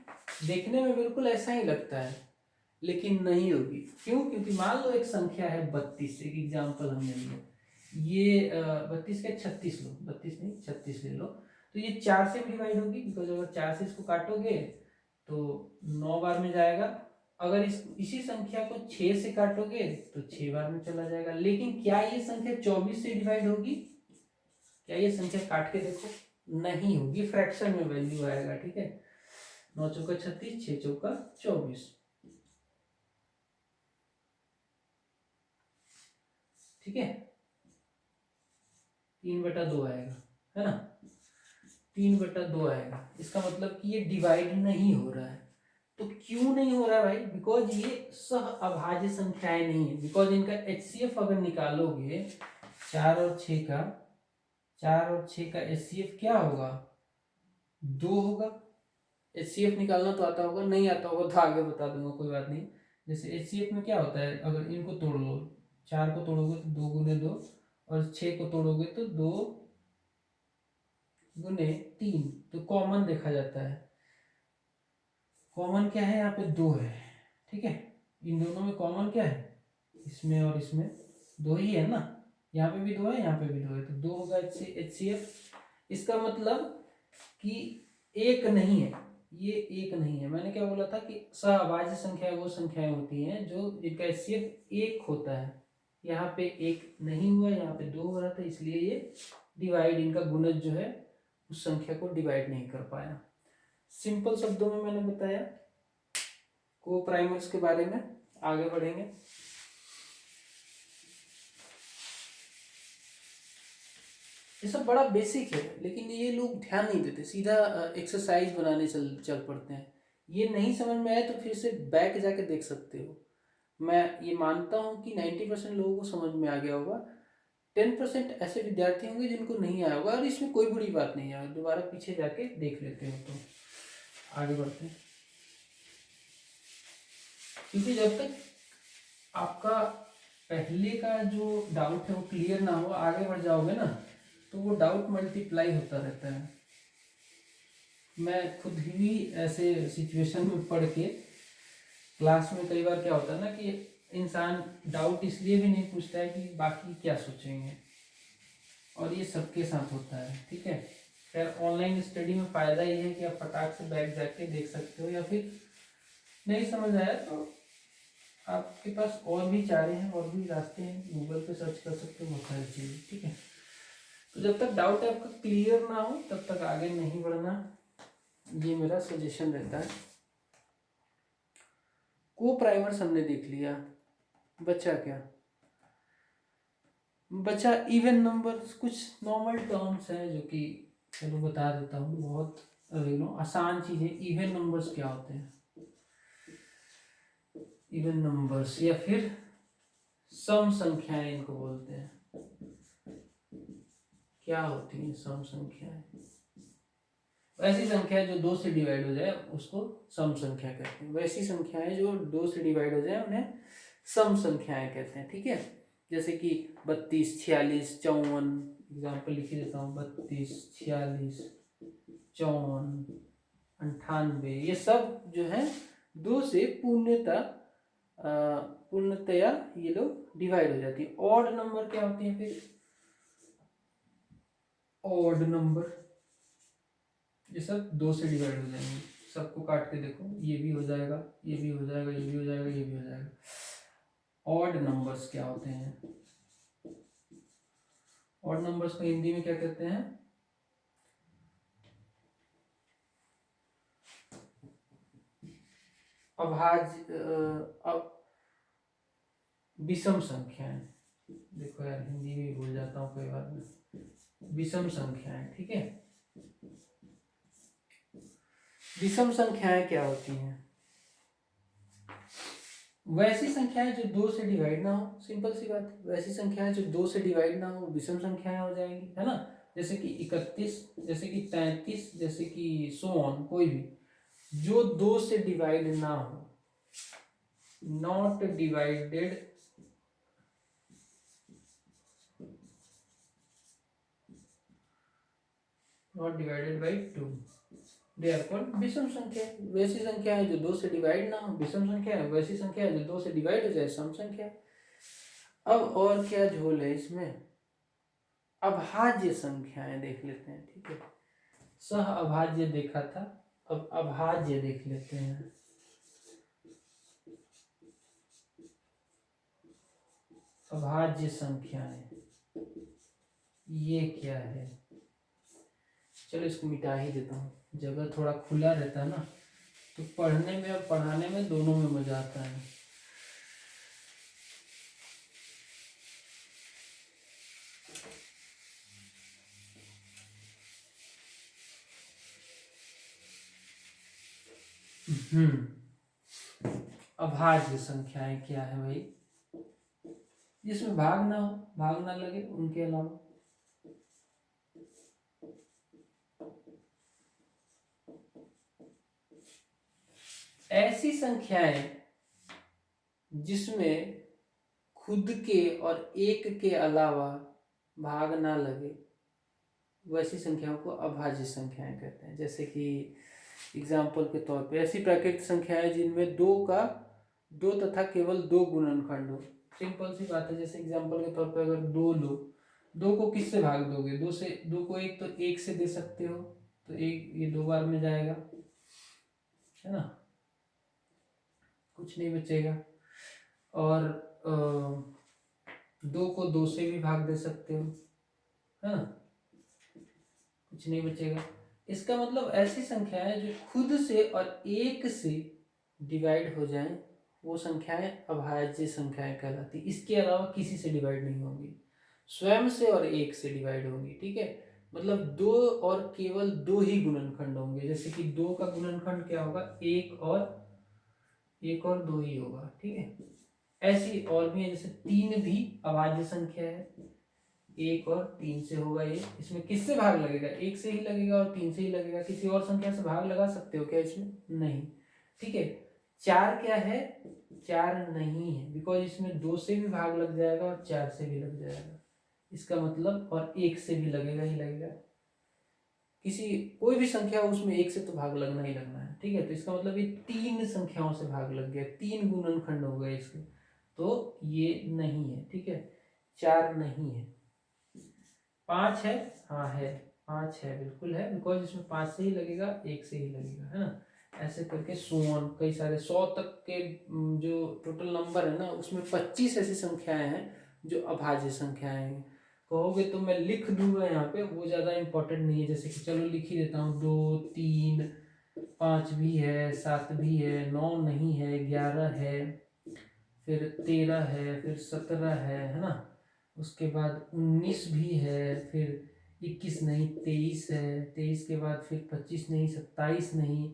A: देखने में बिल्कुल ऐसा ही लगता है, लेकिन नहीं होगी। क्यों? क्योंकि मान लो एक संख्या है 32, एक एग्जाम्पल हमने लिया, ये 32 का 36 लो, 32 नहीं 36 ले लो, तो ये 4 से भी डिवाइड होगी, बिकॉज अगर 4 से इसको काटोगे तो 9 बार में जाएगा, अगर इसी संख्या को 6 से काटोगे तो 6 बार में चला जाएगा। लेकिन क्या ये संख्या 24 से डिवाइड होगी? क्या ये संख्या काट के देखो, नहीं होगी, फ्रैक्शन में वैल्यू आएगा। ठीक है, 9 चौका 36, 6 चौका 24। ठीक है, 3/2 आएगा, है ना, 3/2 आएगा। इसका मतलब कि ये डिवाइड नहीं हो रहा है। तो क्यों नहीं हो रहा है भाई? बिकॉज ये सह अभाज्य संख्याएं नहीं है। बिकॉज इनका HCF अगर निकालोगे 4 और 6 का, 4 और 6 का HCF क्या होगा? 2 होगा। HCF निकालना तो आता होगा, नहीं आता होगा तो आगे बता दूंगा, कोई बात नहीं। जैसे HCF में क्या होता है, अगर इनको तोड़ लो, 4 को तोड़ोगे तो 2 गुने 2, और 6 को तोड़ोगे तो 2 गुने 3, तो कॉमन देखा जाता है। कॉमन क्या है यहाँ पे? 2 है। ठीक है, इन दोनों में कॉमन क्या है? इसमें और इसमें 2 ही है ना, यहाँ पे भी 2 है, यहाँ पे भी 2 है, तो 2 होगा HCF। इसका मतलब कि एक नहीं है, ये एक नहीं है। मैंने क्या बोला था कि सहअभाज्य संख्या वो संख्याएं होती हैं जो जिनका HCF 1 होता है। यहाँ पे 1 नहीं हुआ, यहाँ पे 2 हो रहा था, इसलिए ये डिवाइड, इनका गुणज जो है उस संख्या को डिवाइड नहीं कर पाया। सिंपल शब्दों में मैंने बताया को प्राइमर्स के बारे में। आगे बढ़ेंगे। ये सब बड़ा बेसिक है, लेकिन ये लोग ध्यान नहीं देते, सीधा एक्सरसाइज बनाने चल पड़ते हैं। ये नहीं समझ में आए तो फिर से बैक जाके देख सकते हो। मैं ये मानता हूँ कि 90% लोगों को समझ में आ गया होगा, 10% ऐसे विद्यार्थी होंगे जिनको नहीं आया होगा, और इसमें कोई बुरी बात नहीं है, दोबारा पीछे जाके देख लेते हो। तो आगे बढ़ते हैं, क्योंकि जब तक आपका पहले का जो डाउट है वो क्लियर ना हो, आगे बढ़ जाओगे ना, तो वो डाउट मल्टीप्लाई होता रहता है। मैं खुद ही ऐसे सिचुएशन में पढ़ के, क्लास में कई बार क्या होता है ना कि इंसान डाउट इसलिए भी नहीं पूछता है कि बाकी क्या सोचेंगे, और ये सबके साथ होता है। ठीक है, खैर ऑनलाइन स्टडी में फ़ायदा ये है कि आप फटाक से बैठ जाके देख सकते हो, या फिर नहीं समझ आया तो आपके पास और भी चारे हैं, और भी रास्ते हैं, गूगल पे सर्च कर सकते हो, बहुत सारी चीज़ें। ठीक है, तो जब तक डाउट आपका क्लियर ना हो तब तक आगे नहीं बढ़ना, ये मेरा सजेशन रहता है। को प्राइमर्स हमने देख लिया, बचा क्या? बचा इवन नंबर्स। कुछ नॉर्मल टर्म्स हैं जो कि चलो बता देता हूँ, बहुत आसान चीज़ें। इवन नंबर्स क्या होते हैं? इवन नंबर्स या फिर सम संख्याएं इनको बोलते हैं। क्या होती हैं सम संख्याएं? वैसी संख्या जो 2 से डिवाइड हो जाए उसको सम संख्या कहते हैं। वैसी संख्याएं जो 2 से डिवाइड हो जाए उन्हें सम संख्याएं कहते हैं। ठीक है, जैसे कि 32, 46, 54, एग्जाम्पल लिख देता हूँ, 32, 46, 54, 98, ये सब जो है 2 से पूर्णतया ये लोग डिवाइड हो जाती है। ऑड नंबर क्या होती है फिर? ऑड नंबर ये सब 2 से डिवाइड हो जाएंगे। सबको काट के देखो, ये भी हो जाएगा, ये भी हो जाएगा, ये भी हो जाएगा, ये भी हो जाएगा। ऑड नंबर्स क्या होते हैं? ऑड नंबर्स को हिंदी में क्या कहते हैं? विषम संख्याएं। देखो यार, हिंदी में भूल जाता हूँ कई बार में। विषम संख्याएं, ठीक है। विषम संख्याएं क्या होती हैं? वैसी संख्याएं जो 2 से डिवाइड ना हो, सिंपल सी बात है। वैसी संख्याएं जो 2 से डिवाइड ना हो विषम संख्याएं हो जाएंगी, है ना। जैसे कि 31, जैसे कि 33, जैसे कि सो ऑन, कोई भी जो 2 से डिवाइड ना हो, not divided by 2, they are called विषम संख्या। वैसी संख्या है जो 2 से डिवाइड ना हो विषम संख्या है, वैसी संख्या है जो 2 से डिवाइड हो जाए सम संख्या। अब और क्या झोल है इसमें? अभाज्य संख्याएं देख लेते हैं। ठीक है, सह अभाज्य देखा था, अब अभाज्य देख लेते हैं। अभाज्य संख्याएं ये क्या है। चलो इसको मिटा ही देता हूँ, जगह थोड़ा खुला रहता है ना तो पढ़ने में और पढ़ाने में दोनों में मजा आता है। अभाज्य संख्याएं क्या है भाई, जिसमें भाग ना हो, भाग ना लगे उनके अलावा। ऐसी संख्याएं जिसमें खुद के और एक के अलावा भाग ना लगे वैसी संख्याओं को अभाज्य संख्याएं कहते हैं। जैसे कि एग्जाम्पल के तौर पे ऐसी प्राकृतिक संख्याएं जिनमें दो तथा केवल दो गुणनखंड हो। सिंपल सी बात है, जैसे एग्जाम्पल के तौर पे अगर दो लो, दो को किससे भाग दोगे, दो को एक तो एक से दे सकते हो, तो एक ये दो बार में जाएगा, है ना, कुछ नहीं बचेगा। और दो को दो से भी भाग दे सकते हो, है ना, कुछ नहीं बचेगा। इसका मतलब ऐसी संख्याएं जो खुद से और एक से डिवाइड हो जाएं वो संख्याएं अभाज्य संख्याएं कहलाती। इसके अलावा किसी से डिवाइड नहीं होंगी, स्वयं से और एक से डिवाइड होंगी। ठीक है, मतलब दो और केवल दो ही गुणनखंड होंगे। जैसे कि दो का गुणनखंड क्या होगा, एक और दो ही होगा। ठीक है, ऐसी और भी है, जैसे तीन भी अभाज्य संख्या है, एक और तीन से होगा ये। इसमें किससे भाग लगेगा, एक से ही लगेगा और तीन से ही लगेगा, किसी और संख्या से भाग लगा सकते हो क्या इसमें, नहीं। ठीक है, चार क्या है, चार नहीं है, बिकॉज इसमें दो से भी भाग लग जाएगा और चार से भी लग जाएगा, इसका मतलब, और एक से भी लगेगा ही लगेगा, किसी कोई भी संख्या उसमें एक से तो भाग लगना ही लगना है। ठीक है, तो इसका मतलब ये तीन संख्याओं से भाग लग गया, तीन गुणनखंड हो गए इसके, तो ये नहीं है। ठीक है, चार नहीं है। पांच है, हाँ है, पांच है, बिल्कुल है, बिकॉज इसमें पांच से ही लगेगा, एक से ही लगेगा, है ना। ऐसे करके सोन कई सारे 100 तक के जो टोटल नंबर है ना उसमें 25 ऐसी संख्याएं हैं जो अभाज्य संख्याएं हैं। कहोगे तो मैं लिख दूंगा यहाँ पे, वो ज़्यादा इंपॉर्टेंट नहीं है। जैसे कि चलो लिख ही देता हूँ, 2, 3, 5 भी है, 7 भी है, 9 नहीं है, 11 है, फिर 13 है, फिर 17 है ना, उसके बाद 19 भी है, फिर 21 नहीं, 23 है, 23 के बाद फिर 25 नहीं, 27 नहीं,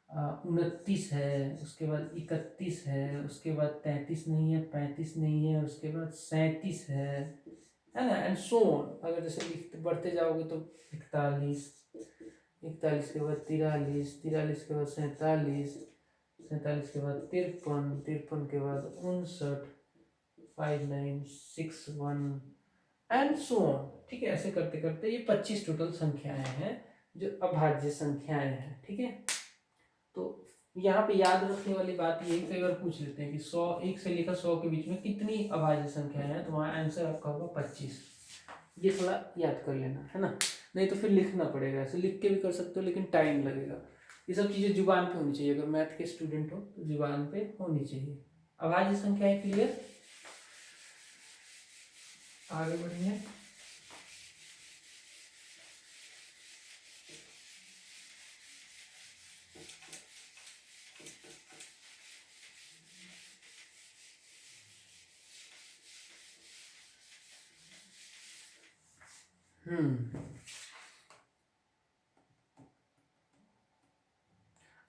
A: 29 है, उसके बाद 31 है, उसके बाद 33 नहीं है, 35 नहीं है, उसके बाद 37 है ना, एंड सो ऑन। अगर जैसे लिखते बढ़ते जाओगे तो 41, 41 के बाद 43, 43 के बाद 47, 47 के बाद 53, 53 के बाद 59, 5961 एंड सो ऑन। ठीक है, ऐसे करते करते ये 25 टोटल संख्याएं हैं जो अभाज्य संख्याएं हैं। ठीक है, तो यहाँ पे याद रखने वाली बात ये, कई बार पूछ लेते हैं कि 100, 1 से लेकर 100 के बीच में कितनी अभाज्य संख्याएं हैं, तो वहाँ आंसर आपका होगा 25। ये थोड़ा याद कर लेना, है ना, नहीं तो फिर लिखना पड़ेगा। ऐसे लिख के भी कर सकते हो लेकिन टाइम लगेगा। ये सब चीज़ें जुबान पे होनी चाहिए, अगर मैथ के स्टूडेंट हो तो जुबान पे होनी चाहिए। अभाज्य संख्याएं क्लियर, आगे बढ़ेंगे।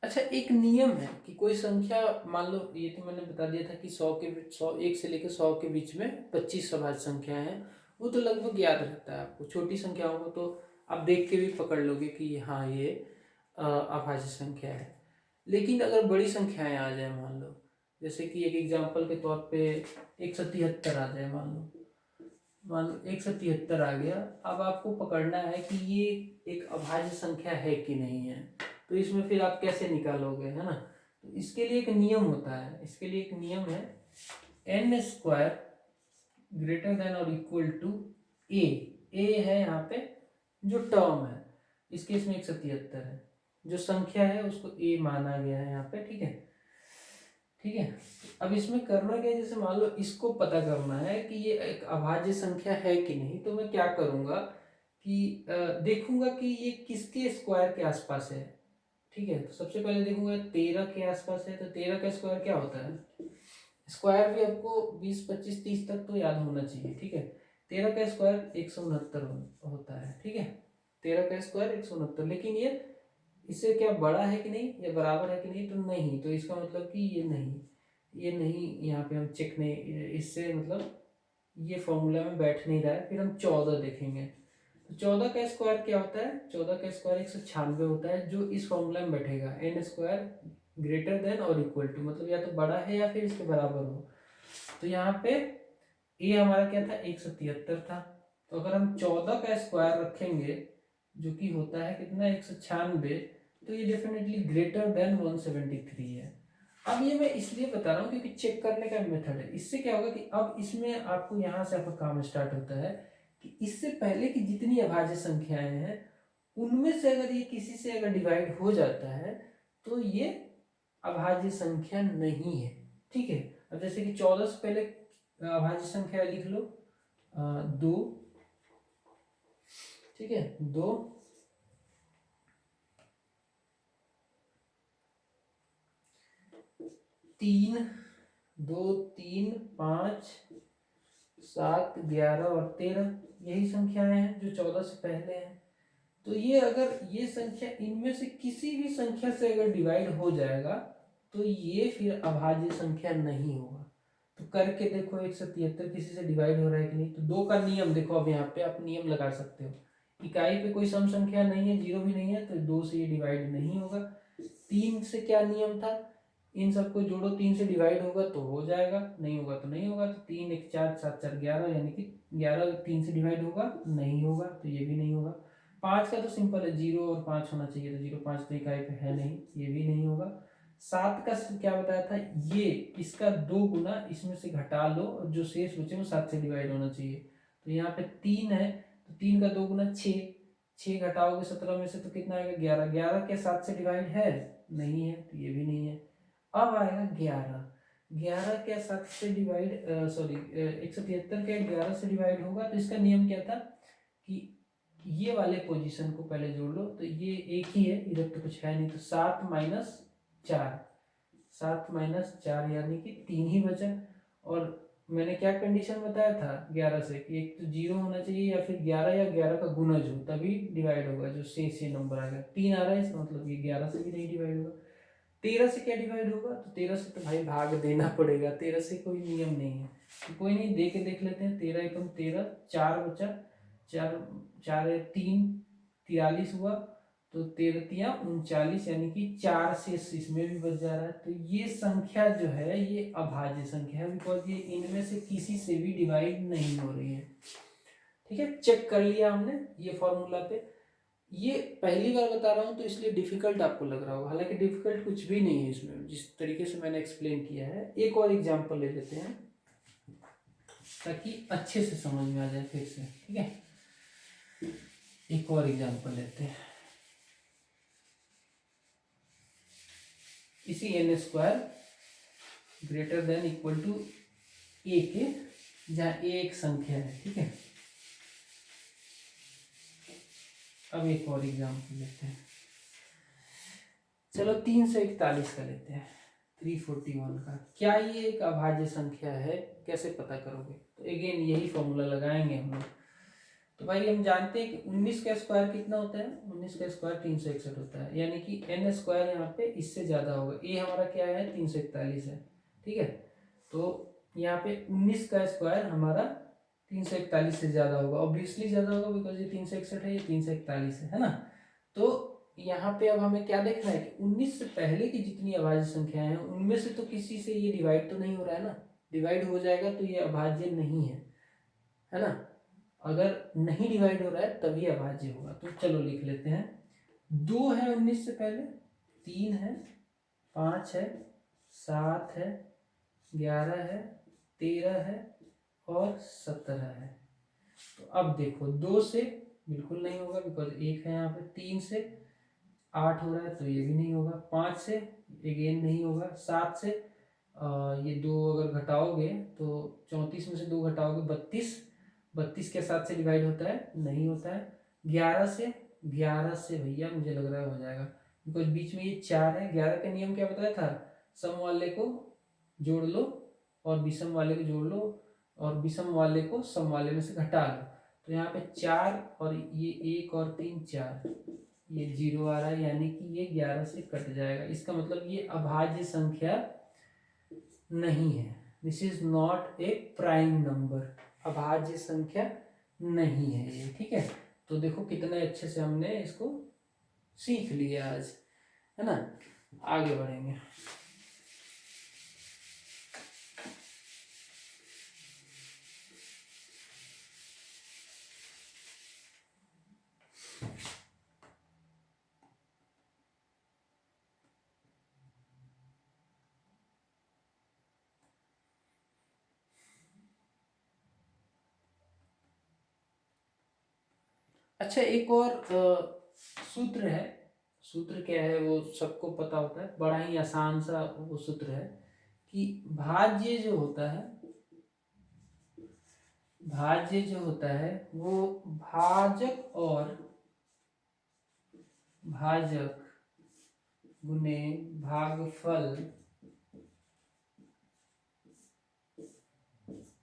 A: अच्छा, एक नियम है कि कोई संख्या, मान लो ये तो मैंने बता दिया था कि 100 1 से लेकर 100 के बीच में 25 अभाज्य संख्या है, वो तो लगभग याद रहता है आपको। छोटी संख्याओं को तो आप देख के भी पकड़ लोगे कि हाँ ये अभाज्य संख्या है। लेकिन अगर बड़ी संख्याएं आ जाए, मान लो जैसे कि एक एग्जाम्पल के तौर पे 173 आ जाए, मान लो 173 आ गया, अब आपको पकड़ना है कि ये एक अभाज्य संख्या है कि नहीं है। तो इसमें फिर आप कैसे निकालोगे, है ना, तो इसके लिए एक नियम होता है, इसके लिए एक नियम है, n स्क्वायर ग्रेटर देन और इक्वल टू ए है यहाँ पे जो टर्म है, इस केस में 173 है, जो संख्या है उसको ए माना गया है यहाँ पे। ठीक है, ठीक है। अब इसमें करना क्या है, जैसे मान लो इसको पता करना है कि ये एक अभाज्य संख्या है कि नहीं, तो मैं क्या करूंगा कि देखूंगा कि ये किसके स्क्वायर के आसपास है। ठीक है, तो सबसे पहले देखूंगा 13 के आसपास है, तो 13 का स्क्वायर क्या होता है, स्क्वायर भी आपको 20 25 30 तक तो याद होना चाहिए। ठीक है, 13 का स्क्वायर 169 होता है। ठीक है, 13 का स्क्वायर 169, लेकिन ये इससे क्या बड़ा है कि नहीं या बराबर है कि नहीं, तो नहीं, तो इसका मतलब कि ये नहीं यहाँ पे हम चेक नहीं, इससे मतलब ये फॉर्मूला में बैठ नहीं रहा है। फिर हम 14 देखेंगे, तो 14 का स्क्वायर क्या होता है, 14 का स्क्वायर 196 होता है, जो इस फॉर्मूला में बैठेगा एन स्क्वायर ग्रेटर देन और इक्वल टू, मतलब या तो बड़ा है या फिर इसके बराबर हो। तो यहाँ पे ये हमारा क्या था, 173 था। तो अगर हम 14 का स्क्वायर रखेंगे जो कि होता है कितना, 196, तो ये डेफिनेटली ग्रेटर देन 173 है। अब ये मैं इसलिए बता रहा हूँ क्योंकि चेक करने का मेथड है। इससे क्या होगा कि अब इसमें आपको यहाँ से आपका काम स्टार्ट होता है कि इससे पहले की जितनी अभाज्य संख्याएं हैं उनमें से अगर ये किसी से अगर डिवाइड हो जाता है तो ये अभाज्य संख्या नहीं है। ठीक है, अब जैसे कि 14 से पहले अभाज्य संख्या लिख लो 2। ठीक है, 2, 3, 2, 3, 5, 7, 11 और 13, यही संख्याएं हैं जो 14 से पहले हैं। तो ये अगर ये संख्या इनमें से किसी भी संख्या से अगर डिवाइड हो जाएगा तो ये फिर अभाज्य संख्या नहीं होगा। तो करके देखो 173 किसी से डिवाइड हो रहा है कि नहीं। तो 2 का नियम देखो, अब यहाँ पे आप नियम लगा सकते हो, इकाई पे कोई सम संख्या नहीं है, 0 भी नहीं है, तो 2 से ये डिवाइड नहीं होगा। 3 से क्या नियम था, इन सबको जोड़ो, 3 से डिवाइड होगा तो हो जाएगा, नहीं होगा तो नहीं होगा। तो 3 1 4 7 4 11, यानी कि 11 3 से डिवाइड होगा नहीं होगा, तो ये भी नहीं होगा। 5 का तो सिंपल है, 0 और 5 होना चाहिए, तो 0 5 तो इकाई पे है नहीं, ये भी नहीं होगा। 7 का क्या बताया था, ये इसका 2 गुना इसमें से घटा लो और जो शेष बचे वो 7 से डिवाइड होना चाहिए। तो यहाँ पे 3 है, तो 3 का 2 गुना 6, 6 घटाओगे 17 में से तो कितना आएगा 11, 11 क्या 7 से डिवाइड है, नहीं है, तो ये भी नहीं है। अब आएगा 11, 11 क्या 7 से डिवाइड, सॉरी 173 क्या 11 से डिवाइड होगा। तो इसका नियम क्या था कि ये वाले पोजीशन को पहले जोड़ लो, तो ये एक ही है, इधर तो कुछ है नहीं, तो 7 माइनस 4, 7 माइनस 4 यानी कि 3 ही बचा। और मैंने क्या कंडीशन बताया था 11 से कि एक तो 0 होना चाहिए या फिर 11 या 11 का गुणज हो तभी डिवाइड होगा, जो शेष ये नंबर आ गया 3 आ रहा है, इसका मतलब ये 11 से भी नहीं डिवाइड होगा। 13 से क्या डिवाइड होगा, तो 13 से तो भाई भाग देना पड़ेगा, 13 से कोई नियम नहीं है, तो कोई नहीं, दे के देख लेते हैं। 13 एकम 13, 4 बचा, 4 4 3 43 हुआ, तो 13 तिया 39, यानी कि 4 से इसमें भी बच जा रहा है। तो ये संख्या जो है ये अभाज्य संख्या है, बिकॉज ये इनमें से किसी से भी डिवाइड नहीं हो रही है। ठीक है, चेक कर लिया हमने ये फॉर्मूला पे। ये पहली बार बता रहा हूँ तो इसलिए डिफिकल्ट आपको लग रहा होगा, हालांकि डिफिकल्ट कुछ भी नहीं है इसमें, जिस तरीके से मैंने एक्सप्लेन किया है। एक और एग्जांपल ले लेते हैं ताकि अच्छे से समझ में आ जाए फिर से। ठीक है, एक और एग्जांपल लेते हैं, इसी n square greater than equal to a k, जहाँ ए एक संख्या है। ठीक है, अब एक और एग्जांपल लेते हैं, चलो 341 का लेते हैं, 341 का। क्या ये एक अभाज्य संख्या है, कैसे पता करोगे, तो अगेन यही फॉर्मूला लगाएंगे हम लोग। तो भाई हम जानते हैं कि 19 का स्क्वायर कितना होता है, 19 का स्क्वायर 361 होता है, यानी कि एन स्क्वायर यहाँ पे इससे ज्यादा होगा। ए हमारा क्या है 341 है। ठीक है, तो यहाँ पे 19 का स्क्वायर हमारा 341 से ज्यादा होगा, ऑब्वियसली ज्यादा होगा, बिकॉज ये 361 है, ये 341 है ना। तो यहाँ पे अब हमें क्या देखना है कि 19 से पहले की जितनी अभाज्य संख्याएं हैं उनमें से तो किसी से ये डिवाइड तो नहीं हो रहा है ना, डिवाइड हो जाएगा तो ये अभाज्य नहीं है ना। अगर नहीं डिवाइड हो रहा है तभी अभाज्य होगा। तो चलो लिख लेते हैं, 2 है 19 से पहले, 3 है, 5 है, 7 है, 11 है, 13 है और 17 है। तो अब देखो 2 से बिल्कुल नहीं होगा, बिकॉज एक है यहाँ पे, 3 से 8 हो रहा है तो ये भी नहीं होगा, 5 से अगेन नहीं होगा, 7 से ये 2 अगर घटाओगे तो 34 में से 2 घटाओगे 32, 32 के 7 से डिवाइड होता है? नहीं होता है। 11 से भैया मुझे लग रहा है हो जाएगा, बिकॉज बीच में ये 4 है। 11 का नियम क्या बताया था? सम वाले को जोड़ लो और विषम वाले को जोड़ लो और विषम वाले को सम वाले में से घटा लो। तो यहाँ पे 4 और ये 1 और 3 4, ये 0 आ रहा है, यानी कि ये 11 से कट जाएगा। इसका मतलब ये अभाज्य संख्या नहीं है। This is not a prime number, अभाज्य संख्या नहीं है ये। ठीक है, तो देखो कितने अच्छे से हमने इसको सीख लिया आज, है ना। आगे बढ़ेंगे। अच्छा, एक और सूत्र है। सूत्र क्या है वो सबको पता होता है, बड़ा ही आसान सा वो सूत्र है कि भाज्य जो होता है, भाज्य जो होता है वो भाजक और भाजक गुने भागफल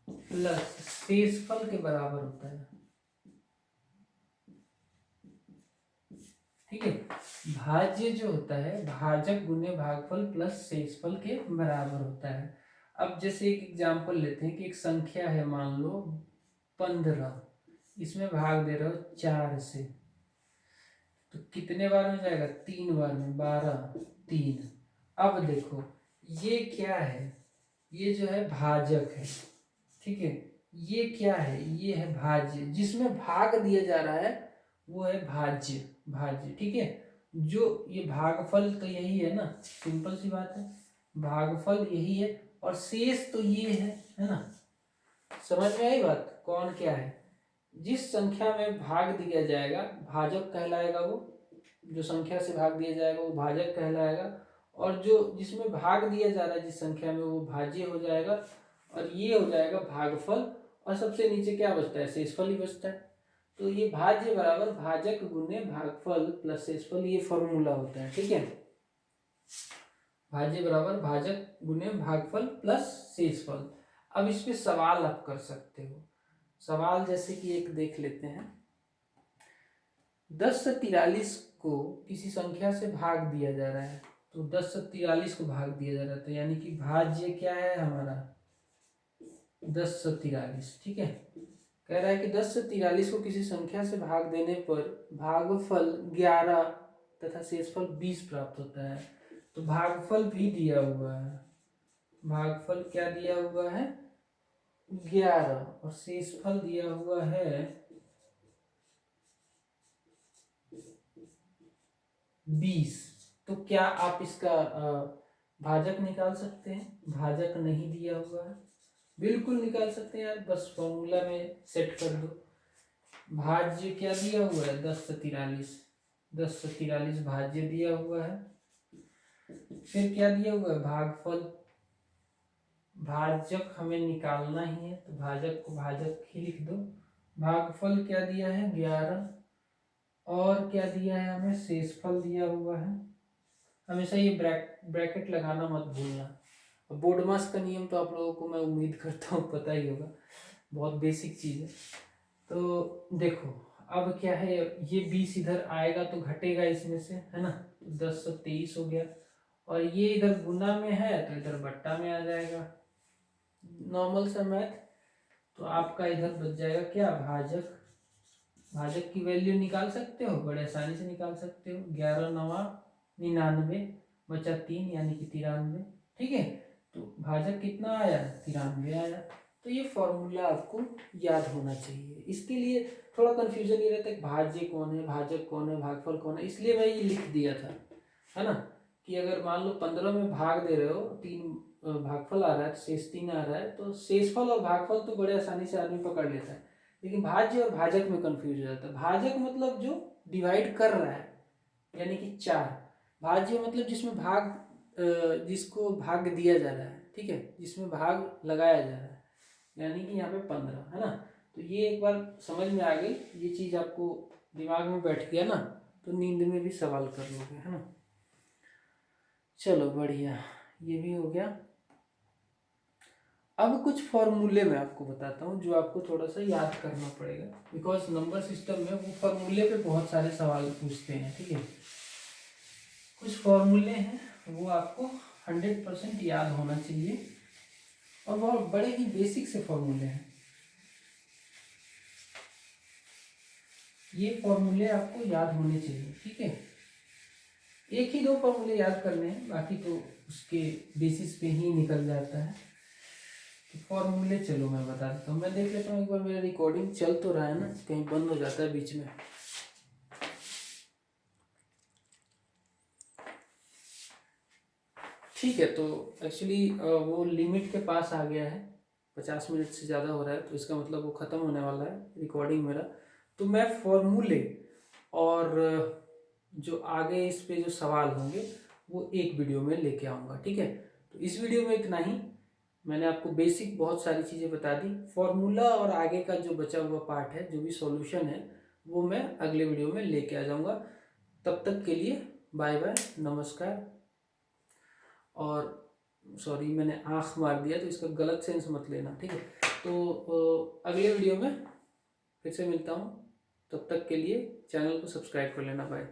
A: प्लस शेषफल के बराबर होता है। ठीक है, भाज्य जो होता है भाजक गुने भागफल प्लस शेषफल के बराबर होता है। अब जैसे एक एग्जांपल लेते हैं कि एक संख्या है, मान लो 15, इसमें भाग दे रहे हो 4 से, तो कितने बार में जाएगा? 3 बार में, 12 3। अब देखो ये क्या है? ये जो है भाजक है। ठीक है, ये क्या है? ये है भाज्य, जिसमें भाग दिया जा रहा है वो है भाज्य। भाज्य, ठीक है। जो ये भागफल तो यही है ना, सिंपल सी बात है, भागफल यही है और शेष तो ये है ना। समझ में आई बात? कौन क्या है? जिस संख्या में भाग दिया जाएगा भाजक कहलाएगा वो, जो संख्या से भाग दिया जाएगा वो भाजक कहलाएगा, और जो जिसमें भाग दिया जा रहा है जिस संख्या में वो भाज्य हो जाएगा, और ये हो जाएगा भागफल, और सबसे नीचे क्या बचता है? शेषफल ही बचता है। तो ये भाज्य बराबर भाजक गुने भागफल प्लस शेषफल, ये फॉर्मूला होता है। ठीक है, भाज्य बराबर भाजक गुने भागफल प्लस शेषफल। अब इस पे सवाल आप कर सकते हो। सवाल जैसे कि एक देख लेते हैं, 10 से 43 को किसी संख्या से भाग दिया जा रहा है, तो 10 से 43 को भाग दिया जा रहा है, तो यानी कि भाज्य क्या है हमारा? 10 से 43। ठीक है, कह रहा है कि 10 से 43 को किसी संख्या से भाग देने पर भागफल 11 तथा शेषफल 20 प्राप्त होता है। तो भागफल भी दिया हुआ है, भागफल क्या दिया हुआ है? 11, और शेषफल दिया हुआ है 20। तो क्या आप इसका भाजक निकाल सकते हैं? भाजक नहीं दिया हुआ है, बिल्कुल निकाल सकते हैं यार, बस फॉर्मूला में सेट कर दो। भाज्य क्या दिया हुआ है? 10 से 43, 10 से 43 भाज्य दिया हुआ है। फिर क्या दिया हुआ है? भागफल। भाजक हमें निकालना ही है, तो भाजक को भाजक ही लिख दो। भागफल क्या दिया है? 11, और क्या दिया है हमें? शेषफल दिया हुआ है। हमेशा ये ब्रैकेट लगाना मत भूलना। बोर्डमास का नियम तो आप लोगों को मैं उम्मीद करता हूँ पता ही होगा, बहुत बेसिक चीज़ है। तो देखो अब क्या है, ये 20 इधर आएगा तो घटेगा इसमें से, है ना, तो 10 से 23 हो गया, और ये इधर गुना में है तो इधर बट्टा में आ जाएगा, नॉर्मल सा मैथ। तो आपका इधर बच जाएगा क्या? भाजक। भाजक की वैल्यू निकाल सकते हो, बड़े आसानी से निकाल सकते हो। 11 9 99, बचा 3 यानी कि 93। ठीक है, तो भाजक कितना आया? 93 आया। तो ये फॉर्मूला आपको याद होना चाहिए। इसके लिए थोड़ा कन्फ्यूजन ये रहता है भाज्य कौन है, भाजक कौन है, भागफल कौन है, इसलिए मैं ये लिख दिया था, है ना, कि अगर मान लो 15 में भाग दे रहे हो, 3 भागफल आ रहा है, शेष 3 आ रहा है, तो शेषफल और भागफल तो बड़े आसानी से आदमी पकड़ लेता है, लेकिन भाज्य और भाजक में कंफ्यूज हो जाता है। भाजक मतलब जो डिवाइड कर रहा है, यानी कि 4। भाज्य मतलब जिसमें भाग जिसको भाग दिया जा रहा है। ठीक है, जिसमें भाग लगाया जा रहा है, यानी कि यहाँ पे 15 है ना। तो ये एक बार समझ में आ गई, ये चीज़ आपको दिमाग में बैठ गया ना, तो नींद में भी सवाल कर लोगे, है ना। चलो बढ़िया, ये भी हो गया। अब कुछ फॉर्मूले मैं आपको बताता हूँ जो आपको थोड़ा सा याद करना पड़ेगा, बिकॉज नंबर सिस्टम में वो फॉर्मूले पे बहुत सारे सवाल पूछते हैं, ठीक है। कुछ फॉर्मूले हैं वो आपको 100% याद होना चाहिए, और बहुत बड़े ही बेसिक से फॉर्मूले हैं। ये फॉर्मूले आपको याद होने चाहिए, ठीक है। एक ही दो फॉर्मूले याद करने हैं, बाकी तो उसके बेसिस पे ही निकल जाता है। तो फॉर्मूले चलो मैं बता देता हूँ, मैं देख लेता हूँ एक बार मेरा रिकॉर्डिंग चल तो रहा है ना, कहीं बंद हो जाता है बीच में। ठीक है, तो एक्चुअली वो लिमिट के पास आ गया है, 50 मिनट से ज़्यादा हो रहा है, तो इसका मतलब वो ख़त्म होने वाला है रिकॉर्डिंग मेरा। तो मैं फॉर्मूले और जो आगे इस पे जो सवाल होंगे वो एक वीडियो में लेके आऊँगा, ठीक है। तो इस वीडियो में इतना ही, मैंने आपको बेसिक बहुत सारी चीज़ें बता दी। फॉर्मूला और आगे का जो बचा हुआ पार्ट है, जो भी सॉल्यूशन है, वो मैं अगले वीडियो में लेके आ जाऊँगा। तब तक के लिए बाय बाय, नमस्कार। और सॉरी, मैंने आँख मार दिया तो इसका गलत सेंस मत लेना, ठीक है। तो अगले वीडियो में फिर से मिलता हूँ, तब तक के लिए चैनल को सब्सक्राइब कर लेना। बाय।